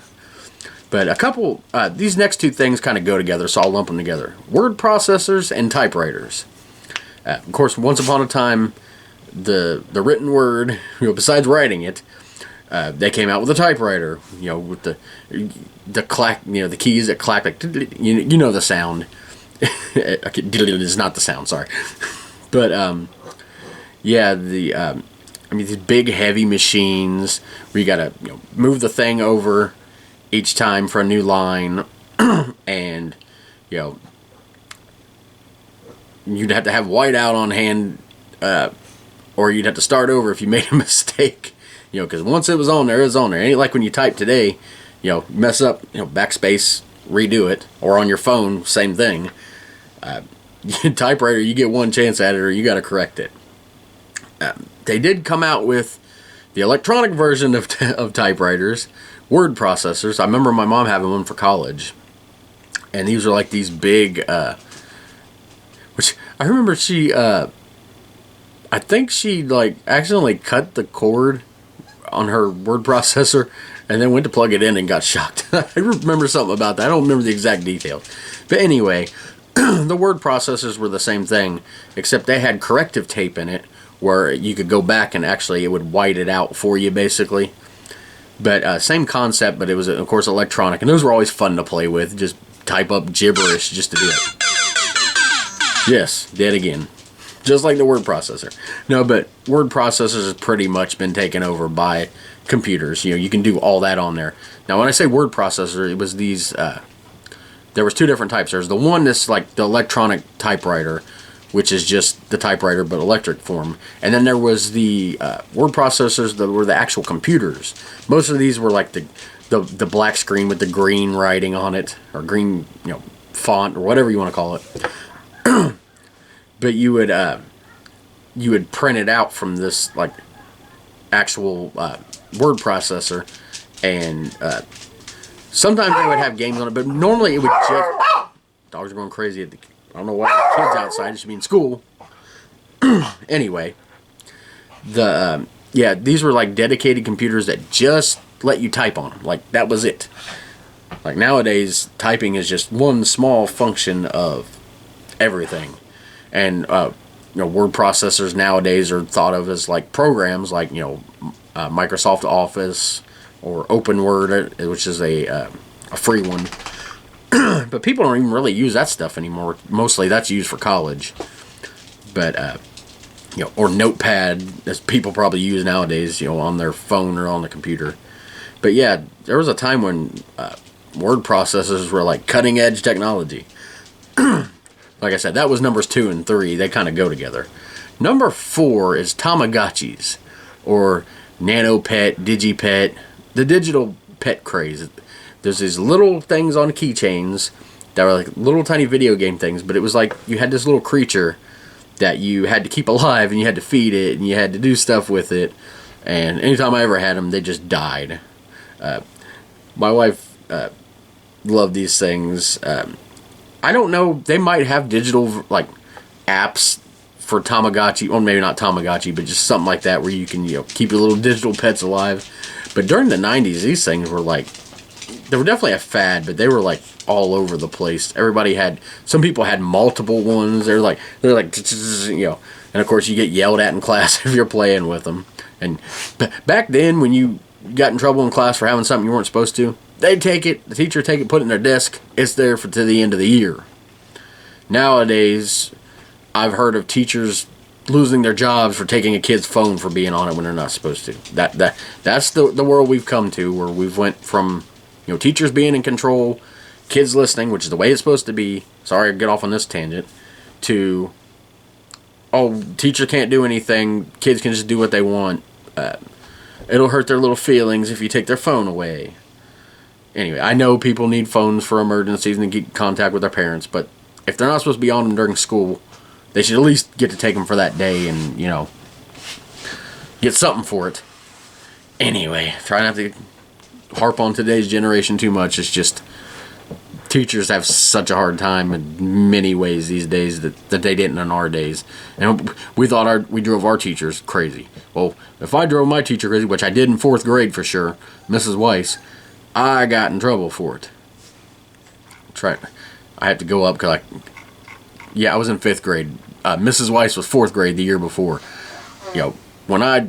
But a couple these next two things kind of go together, so I'll lump them together: word processors and typewriters. Of course, once upon a time, the written word, besides writing it, they came out with a typewriter, with the clack, the keys that clack, like the sound. It's not the sound, sorry. But yeah, these big heavy machines where you gotta move the thing over each time for a new line, and you'd have to have whiteout on hand, or you'd have to start over if you made a mistake. You know, because once it was on there, it was on there. It ain't like when you type today, you know, mess up, you know, backspace, redo it. Or on your phone, same thing. Typewriter, you get one chance at it or you got to correct it. They did come out with the electronic version of typewriters, word processors. I remember my mom having one for college. And these are like these big, which I remember she, I think she like accidentally cut the cord on her word processor and then went to plug it in and got shocked. I remember something about that. I don't remember the exact details. But anyway, the word processors were the same thing, except they had corrective tape in it where you could go back and actually it would white it out for you basically. But same concept, but it was, of course, electronic. And those were always fun to play with. Just type up gibberish just to do it. Yes, dead again. Just like the word processor. No, but word processors has pretty much been taken over by computers. You know, you can do all that on there. Now, when I say word processor, it was these, there was two different types. There's the one that's like the electronic typewriter, which is just the typewriter but electric form. And then there was the word processors that were the actual computers. Most of these were like the black screen with the green writing on it, or green, you know, font, or whatever you want to call it. But you would print it out from this like actual word processor, and sometimes they would have games on it, but normally it would just, dogs are going crazy at the, I don't know why the kids outside, it should be in school. Anyway, yeah, these were like dedicated computers that just let you type on them. Like, that was it. Like, nowadays, typing is just one small function of everything. And, you know, word processors nowadays are thought of as, like, programs like, you know, Microsoft Office or OpenWord, which is a free one. But people don't even really use that stuff anymore. Mostly that's used for college. But, you know, or Notepad, as people probably use nowadays, you know, on their phone or on the computer. But yeah, there was a time when word processors were like cutting edge technology. Like I said, that was numbers 2 and 3. They kind of go together. Number 4 is Tamagotchis, or Nano Pet, DigiPet, the digital pet craze. There's these little things on keychains that were like little tiny video game things, but it was like you had this little creature that you had to keep alive, and you had to feed it, and you had to do stuff with it. And anytime I ever had them, they just died. My wife loved these things. I don't know, they might have digital like apps for Tamagotchi, or maybe not Tamagotchi, but just something like that where you can, you know, keep your little digital pets alive. But during the 90s, these things were like, they were definitely a fad, but they were like all over the place. Everybody had, some people had multiple ones. They're like, you know, and of course you get yelled at in class if you're playing with them. And back then, when you got in trouble in class for having something you weren't supposed to, they'd take it, the teacher would take it, put it in their desk. It's there for to the end of the year. Nowadays, I've heard of teachers losing their jobs for taking a kid's phone for being on it when they're not supposed to. That's the world we've come to, where we've went from, you know, teachers being in control, kids listening, which is the way it's supposed to be. Sorry to get off on this tangent. To, oh, teacher can't do anything, kids can just do what they want. It'll hurt their little feelings if you take their phone away. Anyway, I know people need phones for emergencies and to get in contact with their parents, but if they're not supposed to be on them during school, they should at least get to take them for that day and, you know, get something for it. Anyway, try not to harp on today's generation too much. It's just, teachers have such a hard time in many ways these days that they didn't in our days. And we thought we drove our teachers crazy. Well, if I drove my teacher crazy, which I did in 4th grade for sure, Mrs. Weiss, I got in trouble for it. I had to go up because I was in 5th grade. Mrs. Weiss was 4th grade the year before. You know, when I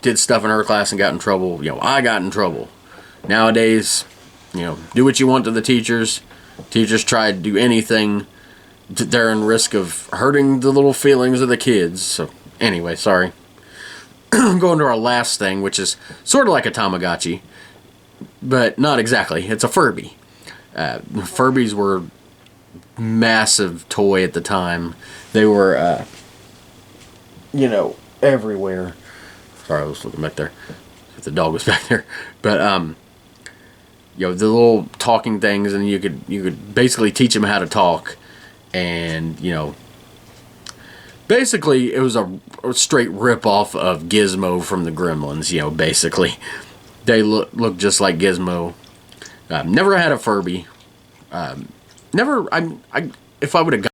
did stuff in her class and got in trouble, you know, I got in trouble. Nowadays, you know, do what you want to the teachers. Teachers try to do anything. They're in risk of hurting the little feelings of the kids. So, anyway, sorry. Going to our last thing, which is sort of like a Tamagotchi, but not exactly. It's a Furby. Furbies were massive toy at the time. They were, you know, everywhere. Sorry, I was looking back there. the dog was back there. But you know, the little talking things, and you could basically teach them how to talk, and you know, basically it was a straight rip off of Gizmo from the Gremlins. You know, basically they look just like Gizmo. Never had a Furby. Never. If I would have got,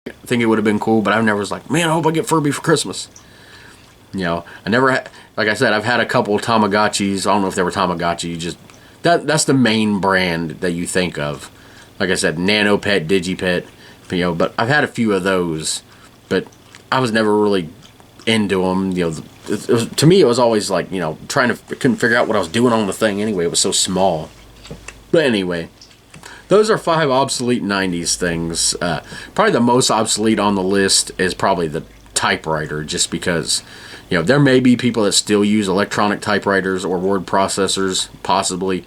I think it would have been cool, but I never was like, man, I hope I get Furby for Christmas. You know, I never had, like I said, I've had a couple Tamagotchis. I don't know if they were Tamagotchi. Just that's the main brand that you think of. Like I said, Nano Pet, Digipet, you know. But I've had a few of those, but I was never really into them. You know, to me, it was always like, you know, couldn't figure out what I was doing on the thing anyway. It was so small. But anyway, those are 5 obsolete 90s things. Probably the most obsolete on the list is probably the typewriter, just because, you know, there may be people that still use electronic typewriters or word processors, possibly,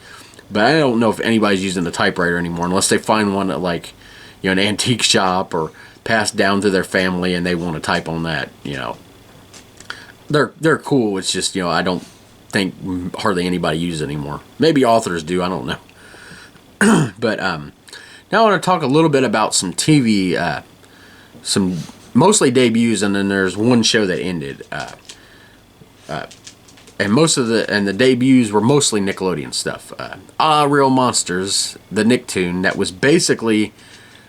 but I don't know if anybody's using the typewriter anymore unless they find one at, like, you know, an antique shop or passed down to their family and they want to type on that. You know, they're cool. It's just, you know, I don't think hardly anybody uses it anymore. Maybe authors do, I don't know. But now I want to talk a little bit about some TV, some mostly debuts, and then there's one show that ended. And most of the debuts were mostly Nickelodeon stuff. Real Monsters, the Nicktoon, that was basically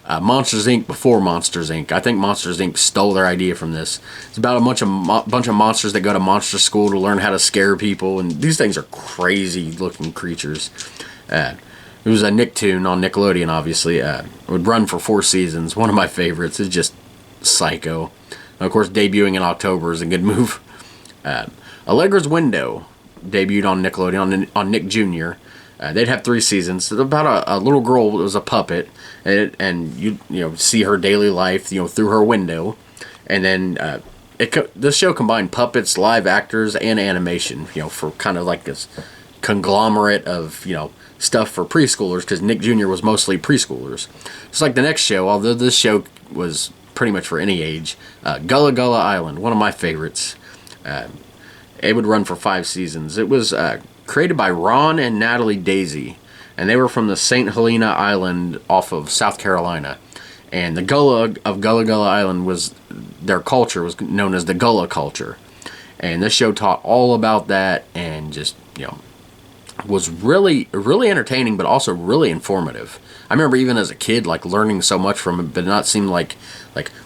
Monsters Inc. before Monsters Inc. I think Monsters Inc. stole their idea from this. It's about a bunch of monsters that go to monster school to learn how to scare people, and these things are crazy looking creatures. It was a Nicktoon on Nickelodeon, obviously. It would run for 4 seasons. One of my favorites. It's just psycho. And of course, debuting in October is a good move. Allegra's Window debuted on Nickelodeon, on Nick Jr. They'd have 3 seasons. It's about a little girl that was a puppet, and you know, see her daily life, you know, through her window. And then this show combined puppets, live actors, and animation, you know, for kind of like this conglomerate of, you know, stuff for preschoolers, because Nick Jr. was mostly preschoolers. It's like the next show, although this show was pretty much for any age. Gullah Gullah Island, one of my favorites. It would run for 5 seasons. It was created by Ron and Natalie Daisy, and they were from the St. Helena Island off of South Carolina. And the Gullah of Gullah Gullah Island was, their culture was known as the Gullah culture. And this show taught all about that, and just, you know, was really, really entertaining, but also really informative. I remember even as a kid, like, learning so much from it, but not seem like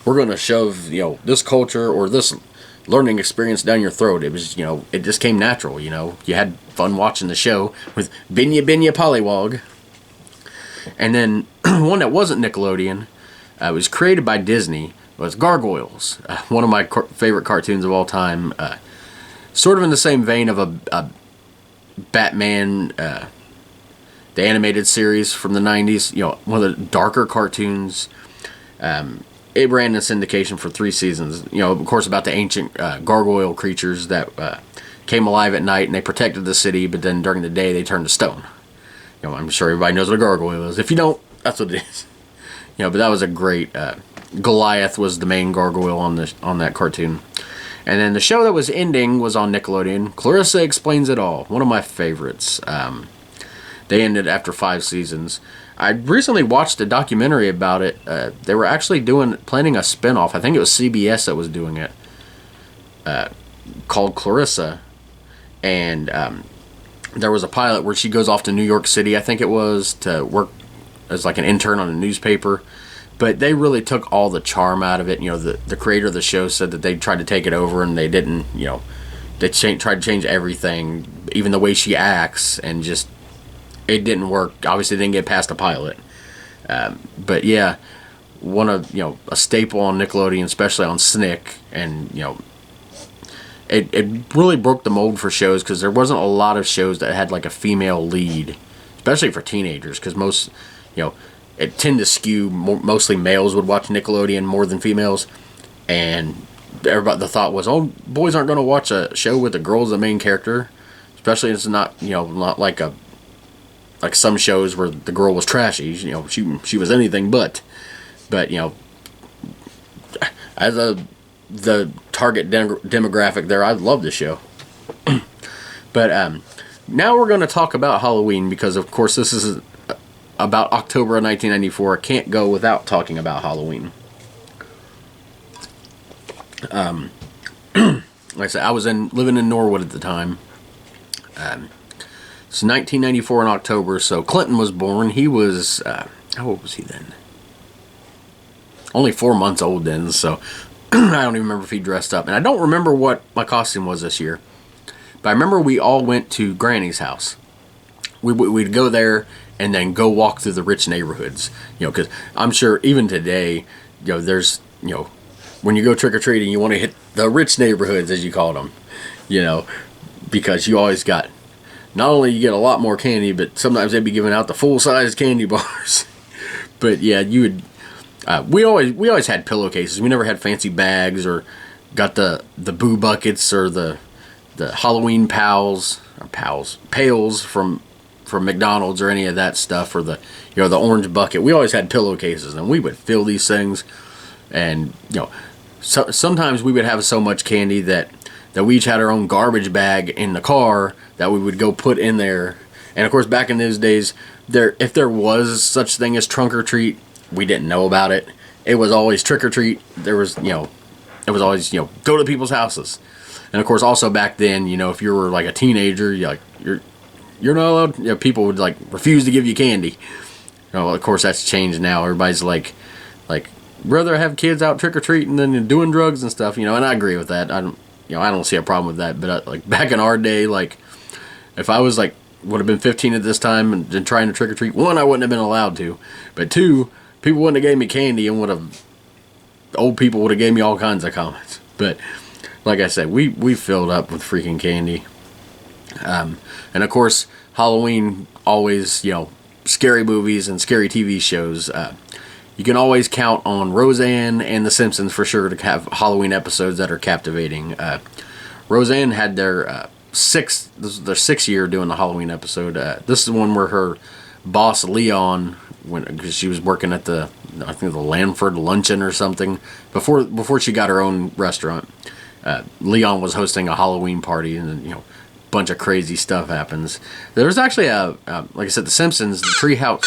we're going to shove, you know, this culture or this learning experience down your throat. It was, you know, it just came natural, you know. You had fun watching the show with Binya Binya Pollywog. And then one that wasn't Nickelodeon, was created by Disney, was Gargoyles, one of my favorite cartoons of all time. Sort of in the same vein of a Batman, the animated series from the 90s, you know, one of the darker cartoons. It ran in syndication for 3 seasons, you know, of course, about the ancient gargoyle creatures that came alive at night, and they protected the city, but then during the day they turned to stone. You know, I'm sure everybody knows what a gargoyle is. If you don't, that's what it is. You know, but that was a great, Goliath was the main gargoyle on that cartoon. And then the show that was ending was on Nickelodeon. Clarissa Explains It All, one of my favorites. They ended after 5 seasons. I recently watched a documentary about it. They were actually planning a spinoff. I think it was CBS that was doing it, called Clarissa. And there was a pilot where she goes off to New York City, I think it was, to work as like an intern on a newspaper. But they really took all the charm out of it. You know, the creator of the show said that they tried to take it over, and they didn't. You know, they tried to change everything, even the way she acts, and just it didn't work. Obviously, didn't get past the pilot. But yeah, one of, you know, a staple on Nickelodeon, especially on SNCC, and you know, it really broke the mold for shows, because there wasn't a lot of shows that had like a female lead, especially for teenagers, because most, you know, it tend to skew mostly males would watch Nickelodeon more than females, and everybody, the thought was, oh, boys aren't going to watch a show with a girl as the main character, especially if it's not, you know, not like some shows where the girl was trashy. You know, she was anything but you know, as the target demographic there, I love the show. But now we're going to talk about Halloween because, of course, this is about October of 1994. I can't go without talking about Halloween. Like I said, I was living in Norwood at the time. It's 1994 in October, so Clinton was born. He was, how old was he then? Only 4 months old then, so I don't even remember if he dressed up. And I don't remember what my costume was this year. But I remember we all went to Granny's house. We'd go there and then go walk through the rich neighborhoods. You know, because I'm sure even today, you know, there's, you know, when you go trick-or-treating, you want to hit the rich neighborhoods, as you call them. You know, because you always got, not only you get a lot more candy, but sometimes they'd be giving out the full-size candy bars. But yeah, you would. We always had pillowcases. We never had fancy bags or got the boo buckets or the Halloween pails from McDonald's or any of that stuff, or the orange bucket. We always had pillowcases, and we would fill these things. And sometimes we would have so much candy that we each had our own garbage bag in the car that we would go put in there. And of course, back in those days, if there was such thing as trunk or treat, we didn't know about it. It was always trick or treat. There was, it was always, go to people's houses. And of course, also back then, if you were like a teenager, you're not allowed. People would like refuse to give you candy. Of course, that's changed now. Everybody's like rather have kids out trick or treating than doing drugs and stuff. And I agree with that. I don't see a problem with that. But like back in our day, like if I was would have been 15 at this time and trying to trick or treat, one, I wouldn't have been allowed to, but two, people wouldn't have gave me candy, and old people would have gave me all kinds of comments. But like I said, we filled up with freaking candy. And of course, Halloween always, scary movies and scary TV shows. You can always count on Roseanne and The Simpsons for sure to have Halloween episodes that are captivating. Roseanne had their this is their 6th year doing the Halloween episode. This is one where her boss Leon, because she was working at the Lanford Luncheon or something before she got her own restaurant. Leon was hosting a Halloween party, and a bunch of crazy stuff happens. There was actually like I said, The Simpsons, the Treehouse.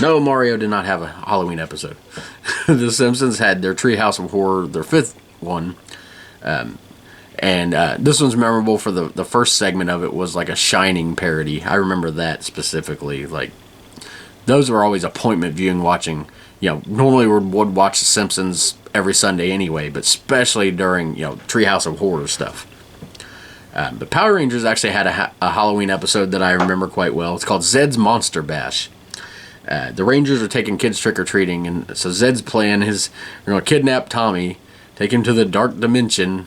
No, Mario did not have a Halloween episode. The Simpsons had their Treehouse of Horror, their 5th one. And this one's memorable for the first segment of it was like a Shining parody. I remember that specifically. Like, those were always appointment viewing watching. Normally we would watch The Simpsons every Sunday anyway, but especially during, Treehouse of Horror stuff. But Power Rangers actually had a Halloween episode that I remember quite well. It's called Zed's Monster Bash. The Rangers are taking kids trick-or-treating, and so Zed's plan is, they're going to kidnap Tommy, take him to the dark dimension,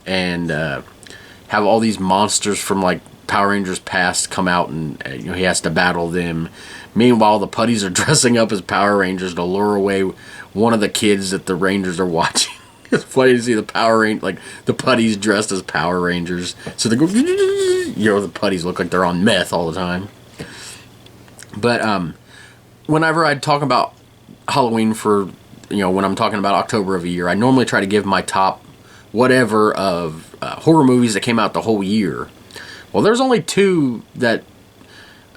and have all these monsters from like Power Rangers past come out, and he has to battle them. Meanwhile, the putties are dressing up as Power Rangers to lure away one of the kids that the Rangers are watching. It's funny to see the the putties dressed as Power Rangers. So they go, the putties look like they're on meth all the time. But whenever I talk about Halloween for, when I'm talking about October of a year, I normally try to give my top whatever of horror movies that came out the whole year. Well, there's only 2 that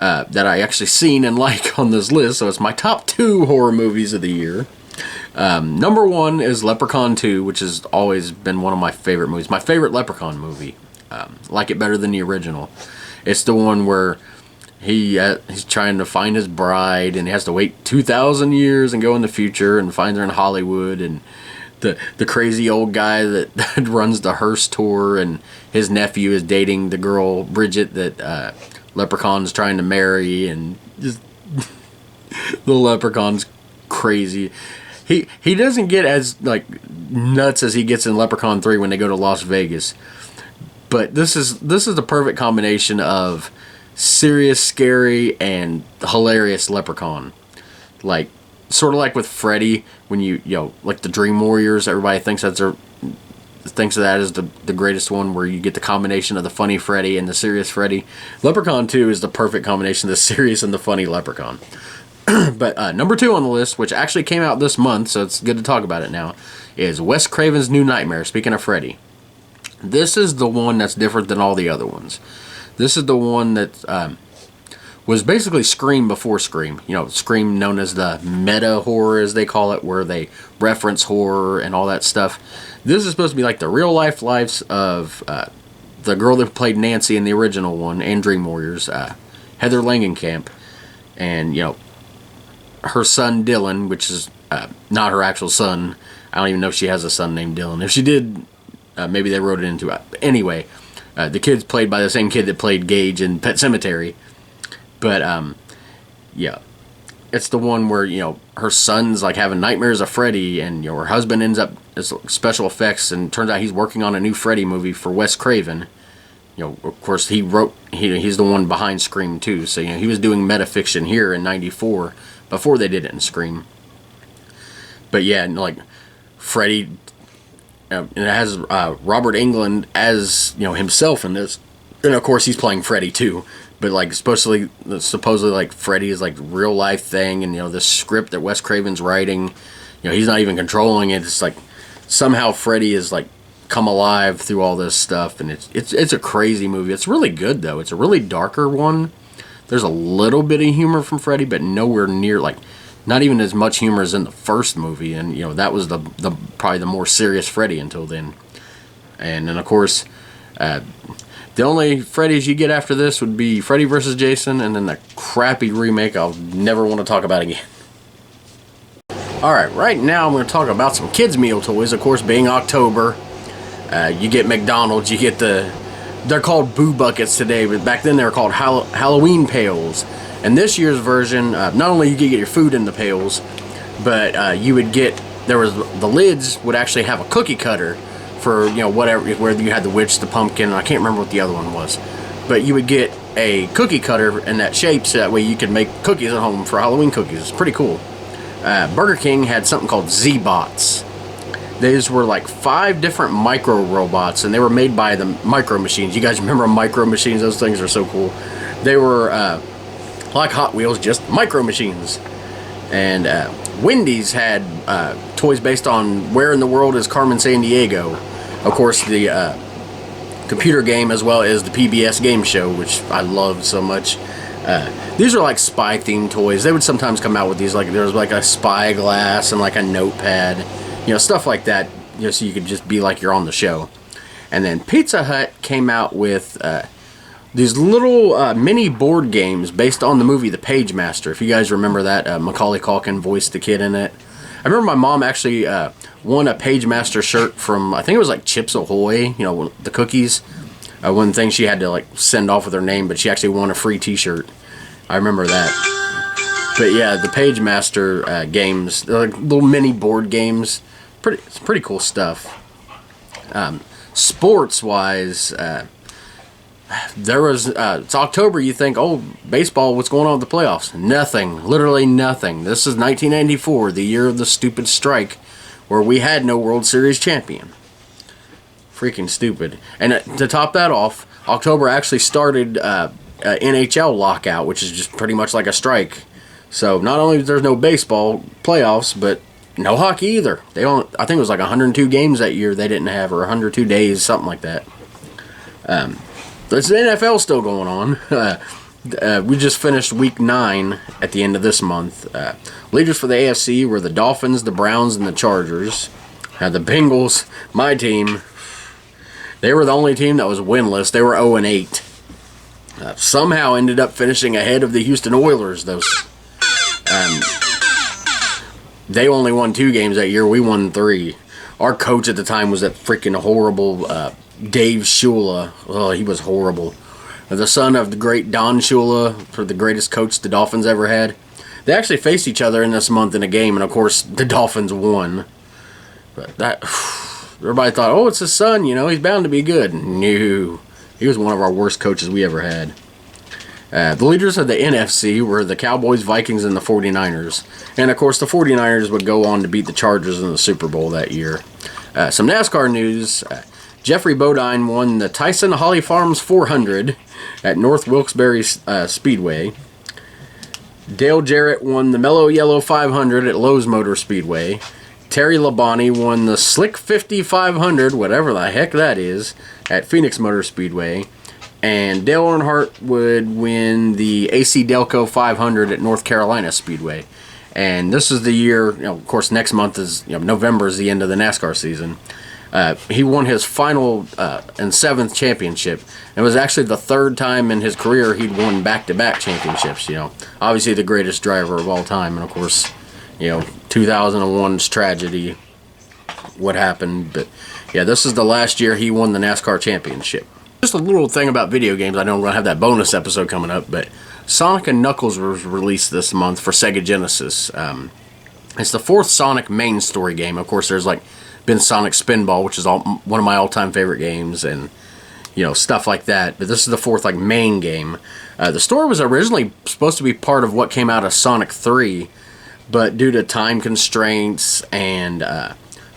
I actually seen and like on this list, so it's my top 2 horror movies of the year. Number 1 is Leprechaun 2, which has always been one of my favorite movies. My favorite Leprechaun movie. Like it better than the original. It's the one where he's trying to find his bride, and he has to wait 2,000 years and go in the future and find her in Hollywood, and the crazy old guy that runs the hearse tour, and his nephew is dating the girl Bridget that Leprechaun's trying to marry, and just the Leprechaun's crazy. He doesn't get as nuts as he gets in Leprechaun 3 when they go to Las Vegas, but this is the perfect combination of serious, scary, and hilarious Leprechaun. Sort of like with Freddy, when like the Dream Warriors, everybody thinks of that as the greatest one, where you get the combination of the funny Freddy and the serious Freddy. Leprechaun 2 is the perfect combination of the serious and the funny Leprechaun. But number 2 on the list, which actually came out this month, so it's good to talk about it now, is Wes Craven's New Nightmare, speaking of Freddy. This is the one that's different than all the other ones. This is the one that was basically Scream before Scream. You know, Scream known as the meta horror, as they call it, where they reference horror and all that stuff. This is supposed to be like the real life lives of the girl that played Nancy in the original one and Dream Warriors, Heather Langenkamp, and, you know, her son Dylan, which is not her actual son. I don't even know if she has a son named Dylan. If she did, maybe they wrote it into it. Anyway, the kid's played by the same kid that played Gage in Pet Sematary. But, yeah, it's the one where, you know, her son's like having nightmares of Freddy, and, you know, her husband ends up as special effects, and turns out he's working on a new Freddy movie for Wes Craven. You know, of course, he's the one behind Scream 2, so, you know, he was doing metafiction here in 94 before they did it in Scream. But, yeah, like, Freddy, and it has Robert Englund as, you know, himself in this, and, of course, he's playing Freddy, too. But, like, supposedly, like, Freddy is, like, real life thing, and, you know, this script that Wes Craven's writing, you know, he's not even controlling it. It's like, somehow Freddy is, like, come alive through all this stuff, and it's a crazy movie. It's really good, though. It's a really darker one. There's a little bit of humor from Freddy, but nowhere near, like, not even as much humor as in the first movie, and, you know, that was the probably the more serious Freddy until then. And then, of course, the only Freddys you get after this would be Freddy vs. Jason, and then the crappy remake I'll never want to talk about again. Alright, right now I'm going to talk about some kids' meal toys. Of course, being October, you get McDonald's, you get they're called Boo Buckets today, but back then they were called Halloween Pails. And this year's version, not only you could get your food in the pails, but you would get, the lids would actually have a cookie cutter for, you know, whatever, whether you had the witch, the pumpkin, I can't remember what the other one was. But you would get a cookie cutter in that shape, so that way you could make cookies at home for Halloween cookies. It's pretty cool. Burger King had something called Z-Bots. These were like 5 different micro robots, and they were made by the Micro Machines. You guys remember Micro Machines? Those things are so cool. They were like Hot Wheels, just Micro Machines. And Wendy's had toys based on Where in the World is Carmen Sandiego. Of course, the computer game, as well as the PBS game show, which I loved so much. These are like spy themed toys. They would sometimes come out with these, like there was like a spy glass and like a notepad, you know, stuff like that, you know, so you could just be like you're on the show. And then Pizza Hut came out with these little mini board games based on the movie The Page Master. If you guys remember that, Macaulay Culkin voiced the kid in it. I remember my mom actually won a Page Master shirt from, I think it was like Chips Ahoy, you know, the cookies. One thing she had to like send off with her name, but she actually won a free t-shirt. I remember that. But yeah, the Page Master games, they're like little mini board games. It's pretty cool stuff. Sports-wise, there was, it's October, you think, oh, baseball, what's going on with the playoffs? Nothing. Literally nothing. This is 1994, the year of the stupid strike, where we had no World Series champion. Freaking stupid. And to top that off, October actually started NHL lockout, which is just pretty much like a strike. So not only there's no baseball playoffs, but no hockey either. I think it was like 102 games that year they didn't have, or 102 days, something like that. There's the NFL still going on. We just finished week 9 at the end of this month. Leaders for the AFC were the Dolphins, the Browns, and the Chargers. The Bengals, my team, they were the only team that was winless. They were 0-8. Somehow ended up finishing ahead of the Houston Oilers, though. They only won 2 games that year. We won 3. Our coach at the time was that freaking horrible Dave Shula. Oh, he was horrible. The son of the great Don Shula, for the greatest coach the Dolphins ever had. They actually faced each other in this month in a game, and of course the Dolphins won. But that, everybody thought, oh, it's his son, you know, he's bound to be good. No, he was one of our worst coaches we ever had. The leaders of the NFC were the Cowboys, Vikings, and the 49ers. And, of course, the 49ers would go on to beat the Chargers in the Super Bowl that year. Some NASCAR news. Jeffrey Bodine won the Tyson Holly Farms 400 at North Wilkes-Barre Speedway. Dale Jarrett won the Mellow Yellow 500 at Lowe's Motor Speedway. Terry Labonte won the Slick 5500, whatever the heck that is, at Phoenix Motor Speedway. And Dale Earnhardt would win the AC Delco 500 at North Carolina Speedway. And this is the year, of course, next month is, November is the end of the NASCAR season. He won his final and 7th championship. It was actually the 3rd time in his career he'd won back-to-back championships. Obviously the greatest driver of all time, and of course, 2001's tragedy, what happened. But yeah, this is the last year he won the NASCAR championship. Just a little thing about video games. I know we're gonna have that bonus episode coming up, but Sonic and Knuckles was released this month for Sega Genesis. It's the 4th Sonic main story game. Of course, there's been Sonic Spinball, which is one of my all-time favorite games, and stuff like that. But this is the 4th main game. The story was originally supposed to be part of what came out of Sonic 3, but due to time constraints and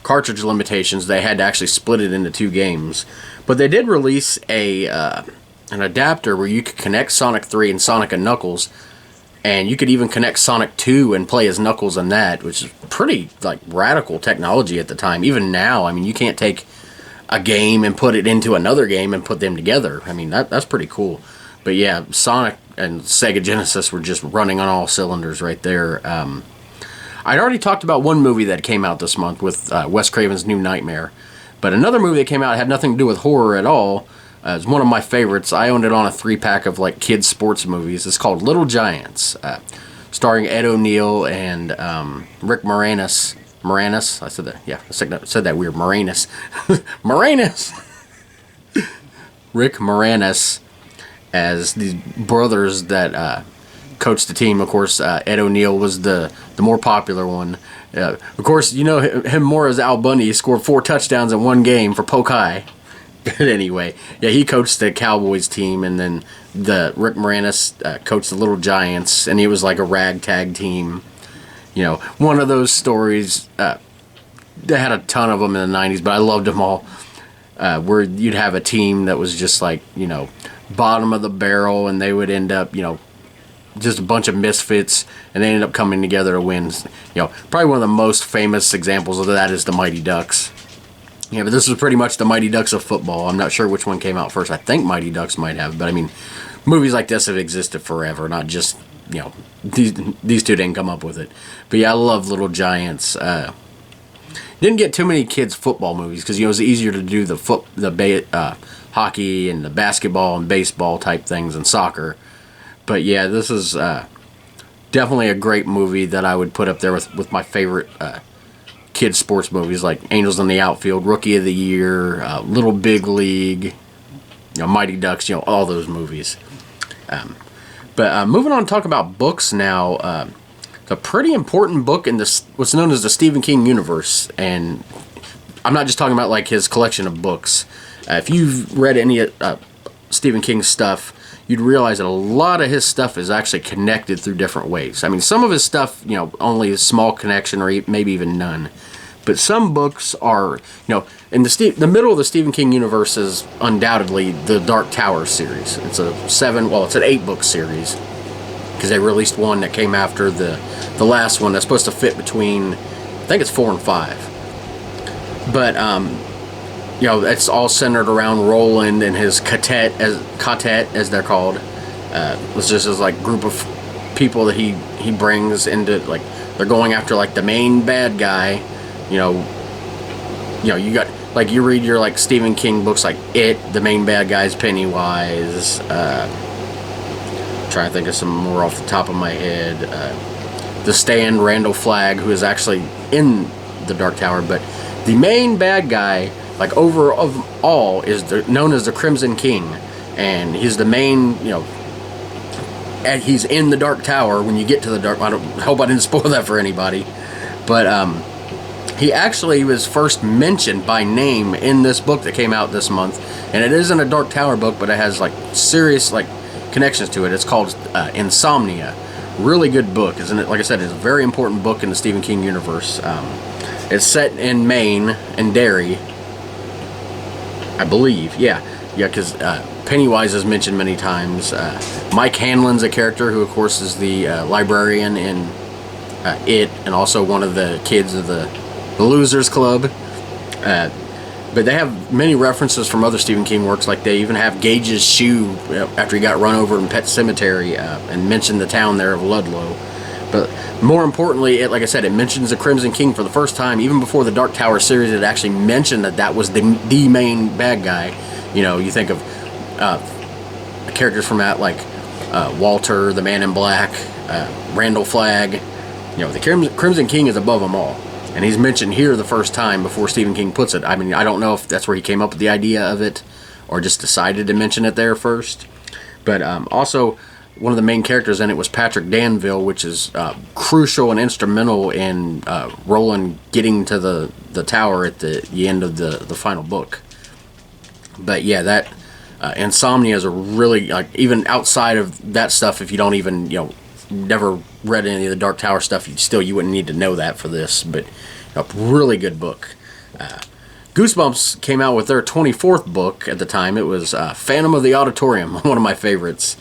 cartridge limitations, they had to actually split it into 2 games. But they did release an adapter where you could connect Sonic 3 and Sonic and Knuckles, and you could even connect Sonic 2 and play as Knuckles in that, which is pretty radical technology at the time. Even now, you can't take a game and put it into another game and put them together. That's pretty cool. But yeah, Sonic and Sega Genesis were just running on all cylinders right there. I'd already talked about one movie that came out this month with Wes Craven's New Nightmare. But another movie that came out had nothing to do with horror at all. It's one of my favorites. I owned it on a 3-pack of kids sports movies. It's called Little Giants, starring Ed O'Neill and Rick Moranis. Moranis? I said that. Yeah, I said that weird. Moranis. Moranis. Rick Moranis as these brothers that coached the team. Of course, Ed O'Neill was the more popular one. Of course, him more as Al Bundy. He scored 4 touchdowns in one game for Polk High. But anyway, yeah, he coached the Cowboys team, and then Rick Moranis coached the Little Giants, and he was like a ragtag team. One of those stories. They had a ton of them in the 90s, but I loved them all. Where you'd have a team that was just bottom of the barrel, and they would end up, just a bunch of misfits, and they ended up coming together to win. Probably one of the most famous examples of that is the Mighty Ducks. Yeah, but this is pretty much the Mighty Ducks of football. I'm not sure which one came out first. I think Mighty Ducks might have, but movies like this have existed forever, not just, these two didn't come up with it. But yeah, I love Little Giants. Didn't get too many kids football movies because it was easier to do the hockey and the basketball and baseball type things and soccer. But yeah, this is definitely a great movie that I would put up there with my favorite kids sports movies like Angels in the Outfield, Rookie of the Year, Little Big League, Mighty Ducks, all those movies. But moving on to talk about books now. It's a pretty important book in what's known as the Stephen King universe, and I'm not just talking about his collection of books. If you've read any Stephen King's stuff, you'd realize that a lot of his stuff is actually connected through different ways. Some of his stuff, only a small connection or maybe even none. But some books are, in the middle of the Stephen King universe is undoubtedly the Dark Tower series. It's an 8-book series, because they released one that came after the last one that's supposed to fit between, I think it's 4 and 5. But, it's all centered around Roland and his quartet, as they're called. It's just this group of people that he brings into they're going after the main bad guy. You got you read your Stephen King books like It, the main bad guy's Pennywise. Trying to think of some more off the top of my head. The Stand, Randall Flagg, who is actually in the Dark Tower, but the main bad guy, over of all, is known as the Crimson King, and he's the main, and he's in the Dark Tower when you get to the Dark. I hope I didn't spoil that for anybody, but he actually was first mentioned by name in this book that came out this month, and it isn't a Dark Tower book, but it has serious connections to it. It's called Insomnia. Really good book, isn't it? Like I said, it's a very important book in the Stephen King universe. It's set in Maine and Derry, I believe. Yeah, because Pennywise is mentioned many times. Mike Hanlon's a character who, of course, is the librarian in It, and also one of the kids of the The Losers Club. But they have many references from other Stephen King works, like they even have Gage's shoe after he got run over in Pet Sematary, and mentioned the town there of Ludlow. But more importantly, like I said, it mentions the Crimson King for the first time. Even before the Dark Tower series, it actually mentioned that was the main bad guy. You know, you think of characters from that, like Walter, the Man in Black, Randall Flagg. You know, the Crimson King is above them all. And he's mentioned here the first time before Stephen King puts it. I mean, I don't know if that's where he came up with the idea of it or just decided to mention it there first. But also, one of the main characters in it was Patrick Danville, which is crucial and instrumental in Roland getting to the tower at the end of the final book. But yeah, that Insomnia is a really, like, even outside of that stuff, if you don't even, you know, never read any of the Dark Tower stuff, you wouldn't need to know that for this. But a really good book. Goosebumps came out with their 24th book at the time. It was Phantom of the Auditorium, one of my favorites.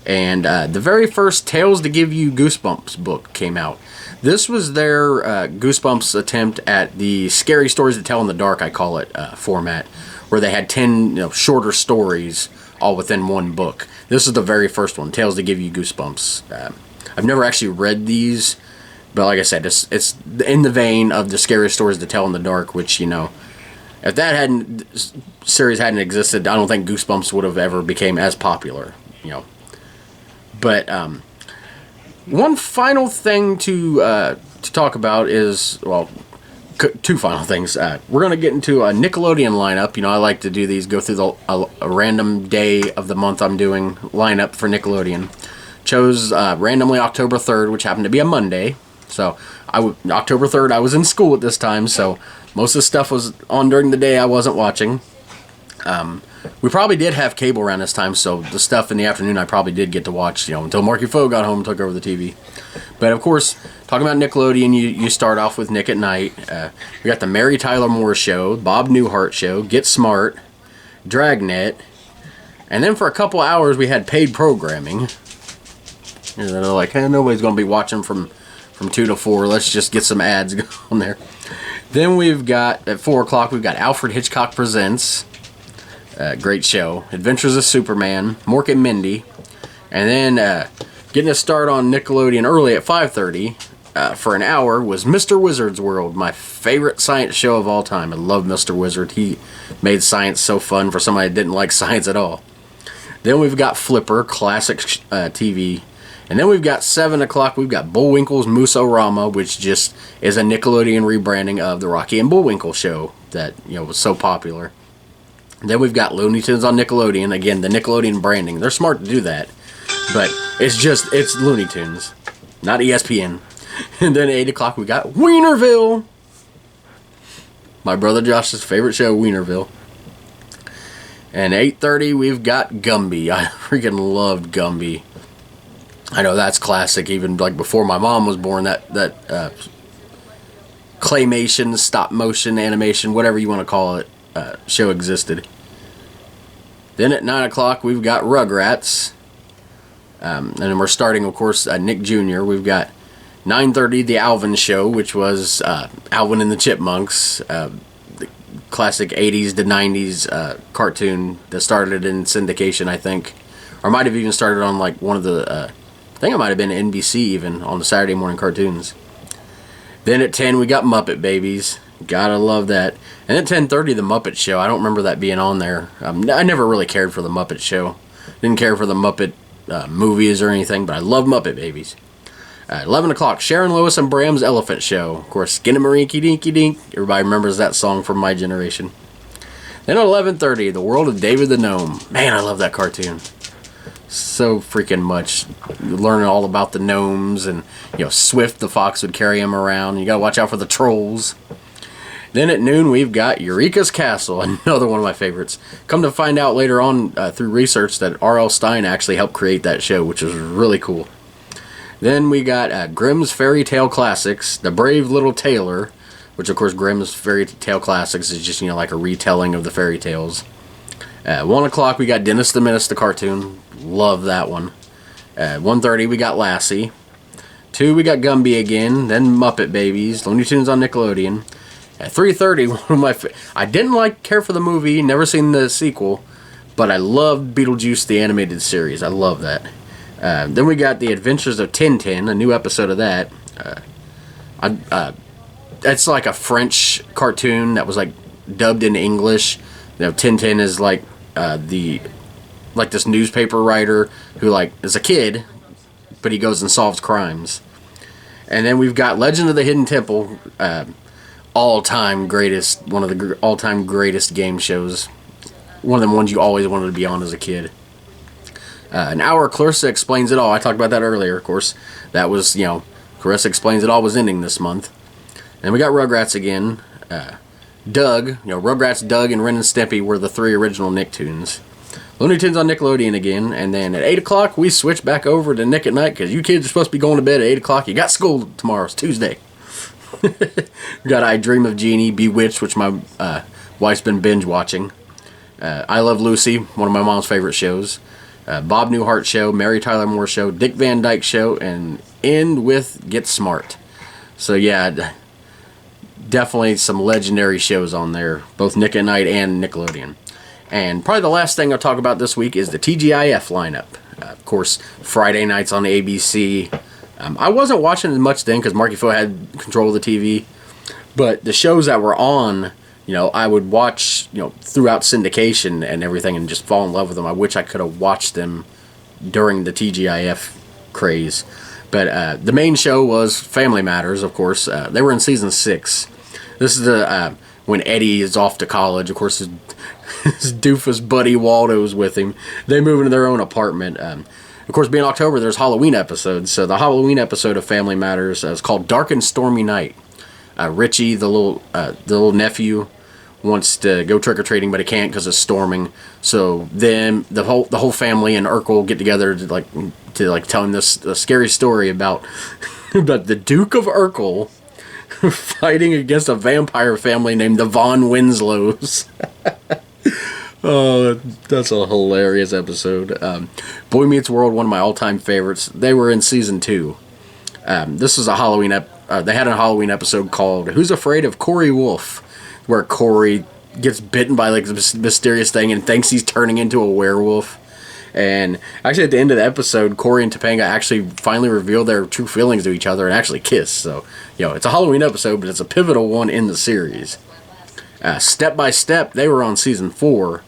And the very first Tales to Give You Goosebumps book came out. This was their Goosebumps attempt at the Scary Stories to Tell in the Dark, I call it, format, where they had 10 shorter stories all within one book. This is the very first one, Tales to Give You Goosebumps. I've never actually read these, but like I said, it's in the vein of the Scary Stories to Tell in the Dark, which, you know, if that series hadn't existed, I don't think Goosebumps would have ever became as popular, you know. But one final thing to talk about is, well, two final things. We're going to get into a Nickelodeon lineup. You know, I like to do these, go through a random day of the month I'm doing lineup for Nickelodeon. Chose randomly October 3rd, which happened to be a Monday. So October 3rd, I was in school at this time, so most of the stuff was on during the day I wasn't watching. We probably did have cable around this time, so the stuff in the afternoon I probably did get to watch, you know, until Marky Foe got home and took over the TV. But of course, talking about Nickelodeon, you start off with Nick at Night. We got the Mary Tyler Moore Show, Bob Newhart Show, Get Smart, Dragnet, and then for a couple hours we had paid programming. And they're like, hey, nobody's going to be watching from 2 to 4. Let's just get some ads on there. Then we've got, at 4 o'clock, we've got Alfred Hitchcock Presents. Great show. Adventures of Superman. Mork and Mindy. And then getting us started on Nickelodeon early at 5:30 for an hour was Mr. Wizard's World, my favorite science show of all time. I love Mr. Wizard. He made science so fun for somebody that didn't like science at all. Then we've got Flipper, classic TV. And then we've got 7 o'clock, we've got Bullwinkle's Moose-O-Rama, which just is a Nickelodeon rebranding of the Rocky and Bullwinkle show that, you know, was so popular. And then we've got Looney Tunes on Nickelodeon. Again, the Nickelodeon branding. They're smart to do that. But it's Looney Tunes, not ESPN. And then at 8 o'clock, we got Wienerville. My brother Josh's favorite show, Wienerville. And 8:30, we've got Gumby. I freaking loved Gumby. I know that's classic, even like before my mom was born, that claymation, stop motion, animation, whatever you want to call it, show existed. Then at 9 o'clock, we've got Rugrats. And then we're starting, of course, Nick Jr. We've got 9:30, The Alvin Show, which was Alvin and the Chipmunks, the classic 80s to 90s cartoon that started in syndication, I think. Or might have even started on like one of the... I think it might have been NBC even, on the Saturday morning cartoons. Then at 10, we got Muppet Babies. Gotta love that. And at 10:30, The Muppet Show. I don't remember that being on there. I never really cared for The Muppet Show. Didn't care for the Muppet movies or anything, but I love Muppet Babies. 11 o'clock, Sharon Lois and Bram's Elephant Show. Of course, Skinnamarink Dinky Dink. Everybody remembers that song from my generation. Then at 11:30, The World of David the Gnome. Man, I love that cartoon. So freaking much. Learning all about the gnomes, and, you know, Swift the fox would carry him around. You gotta watch out for the trolls. Then at noon, we've got Eureka's Castle, another one of my favorites. Come to find out later on through research that R.L. Stine actually helped create that show, which was really cool. Then we got Grimm's Fairy Tale Classics, The Brave Little Tailor, which of course Grimm's Fairy Tale Classics is just, you know, like a retelling of the fairy tales. 1 o'clock, we got Dennis the Menace, the cartoon. Love that one. 1:30, we got Lassie. 2, we got Gumby again. Then Muppet Babies. Looney Tunes on Nickelodeon. At 3:30, one of my I didn't care for the movie, never seen the sequel, but I loved Beetlejuice the animated series. I love that. Then we got The Adventures of Tintin, a new episode of that. That's like a French cartoon that was like dubbed into English. Tintin is like this newspaper writer who is a kid, but he goes and solves crimes. And then we've got Legend of the Hidden Temple, all-time greatest, one of the all-time greatest game shows. One of the ones you always wanted to be on as a kid. An hour, Clarissa Explains It All. I talked about that earlier, of course. That was, Clarissa Explains It All was ending this month. And we got Rugrats again. Doug, Rugrats, Doug, and Ren and Stimpy were the 3 original Nicktoons. Looney Tunes on Nickelodeon again. And then at 8 o'clock, we switch back over to Nick at Night because you kids are supposed to be going to bed at 8 o'clock. You got school tomorrow. It's Tuesday. We got I Dream of Jeannie, Bewitched, which my wife's been binge watching. I Love Lucy, one of my mom's favorite shows. Bob Newhart Show, Mary Tyler Moore Show, Dick Van Dyke Show, and end with Get Smart. So yeah, definitely some legendary shows on there, both Nick at Night and Nickelodeon. And probably the last thing I'll talk about this week is the TGIF lineup. Of course, Friday nights on ABC. I wasn't watching as much then because Marky Fo had control of the TV. But the shows that were on, I would watch, throughout syndication and everything and just fall in love with them. I wish I could have watched them during the TGIF craze. But the main show was Family Matters, of course. They were in season 6. This is when Eddie is off to college. Of course, his doofus buddy Waldo is with him. They move into their own apartment. Of course, being October, there's Halloween episodes. So the Halloween episode of Family Matters is called Dark and Stormy Night. Richie, the little nephew, wants to go trick-or-treating, but he can't because it's storming. So then the whole family and Urkel get together to tell him this scary story about the Duke of Urkel fighting against a vampire family named the Von Winslows. Oh, that's a hilarious episode. Boy Meets World, one of my all-time favorites. They were in season 2. This is a Halloween they had a Halloween episode called Who's Afraid of Corey Wolf, where Corey gets bitten by this mysterious thing and thinks he's turning into a werewolf. And actually at the end of the episode, Corey and Topanga actually finally reveal their true feelings to each other and actually kiss. So, it's a Halloween episode, but it's a pivotal one in the series. Step by Step, they were on season 4.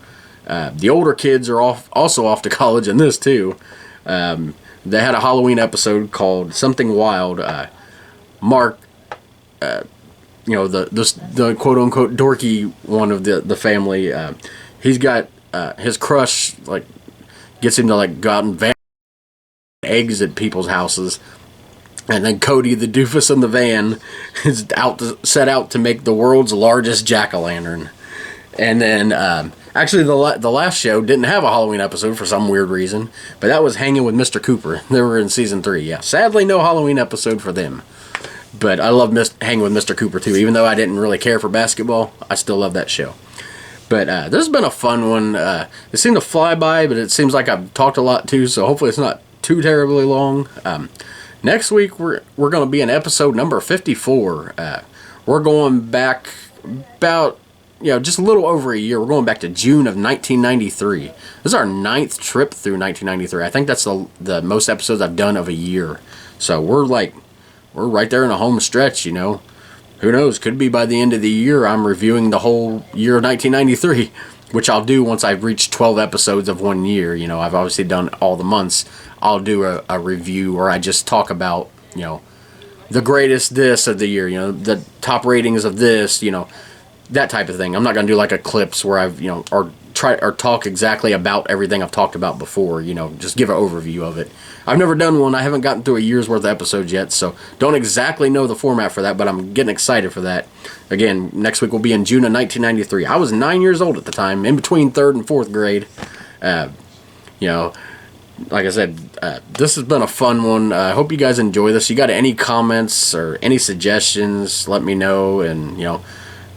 The older kids are also off to college in this too. They had a Halloween episode called Something Wild. Mark, the quote unquote dorky one of the family, he's got his crush gets him to go out and van eggs at people's houses. And then Cody, the doofus in the van, is set out to make the world's largest jack-o'-lantern. And then, actually, the last show didn't have a Halloween episode for some weird reason, but that was Hanging with Mr. Cooper. They were in season 3. Yeah, sadly, no Halloween episode for them. But I love Hanging with Mr. Cooper too. Even though I didn't really care for basketball, I still love that show. But this has been a fun one. It seemed to fly by, but it seems like I've talked a lot too, so hopefully it's not too terribly long. Next week, we're going to be in episode number 54. We're going back about, just a little over a year. We're going back to June of 1993. This is our 9th trip through 1993. I think that's the most episodes I've done of a year. So we're right there in a home stretch, Who knows? Could be by the end of the year I'm reviewing the whole year of 1993, which I'll do once I've reached 12 episodes of one year. I've obviously done all the months. I'll do a review where I just talk about, the greatest this of the year, the top ratings of this, that type of thing. I'm not going to do a clips where I've, or talk exactly about everything I've talked about before, just give an overview of it. I've never done one. I haven't gotten through a year's worth of episodes yet, so don't exactly know the format for that, but I'm getting excited for that. Again, next week will be in June of 1993. I was 9 years old at the time, in between 3rd and 4th grade. Like I said, this has been a fun one. I hope you guys enjoy this. You got any comments or any suggestions, let me know. And,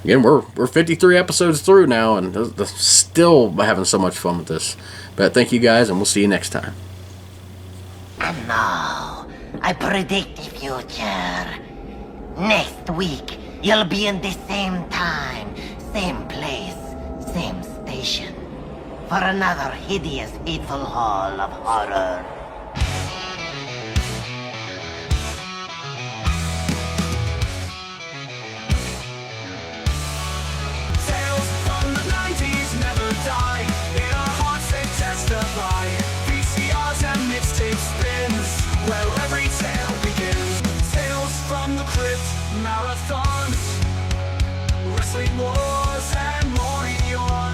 again, we're 53 episodes through now, and still having so much fun with this. But thank you guys, and we'll see you next time. And now, I predict the future. Next week, You'll be in the same time, same place, same station, for another hideous, hateful haul of horror. Tales from the 90's never die. In our hearts they testify. VCRs and mixtape spins, where every tale begins. Tales from the Crypt, marathons, wrestling wars and morning yawns.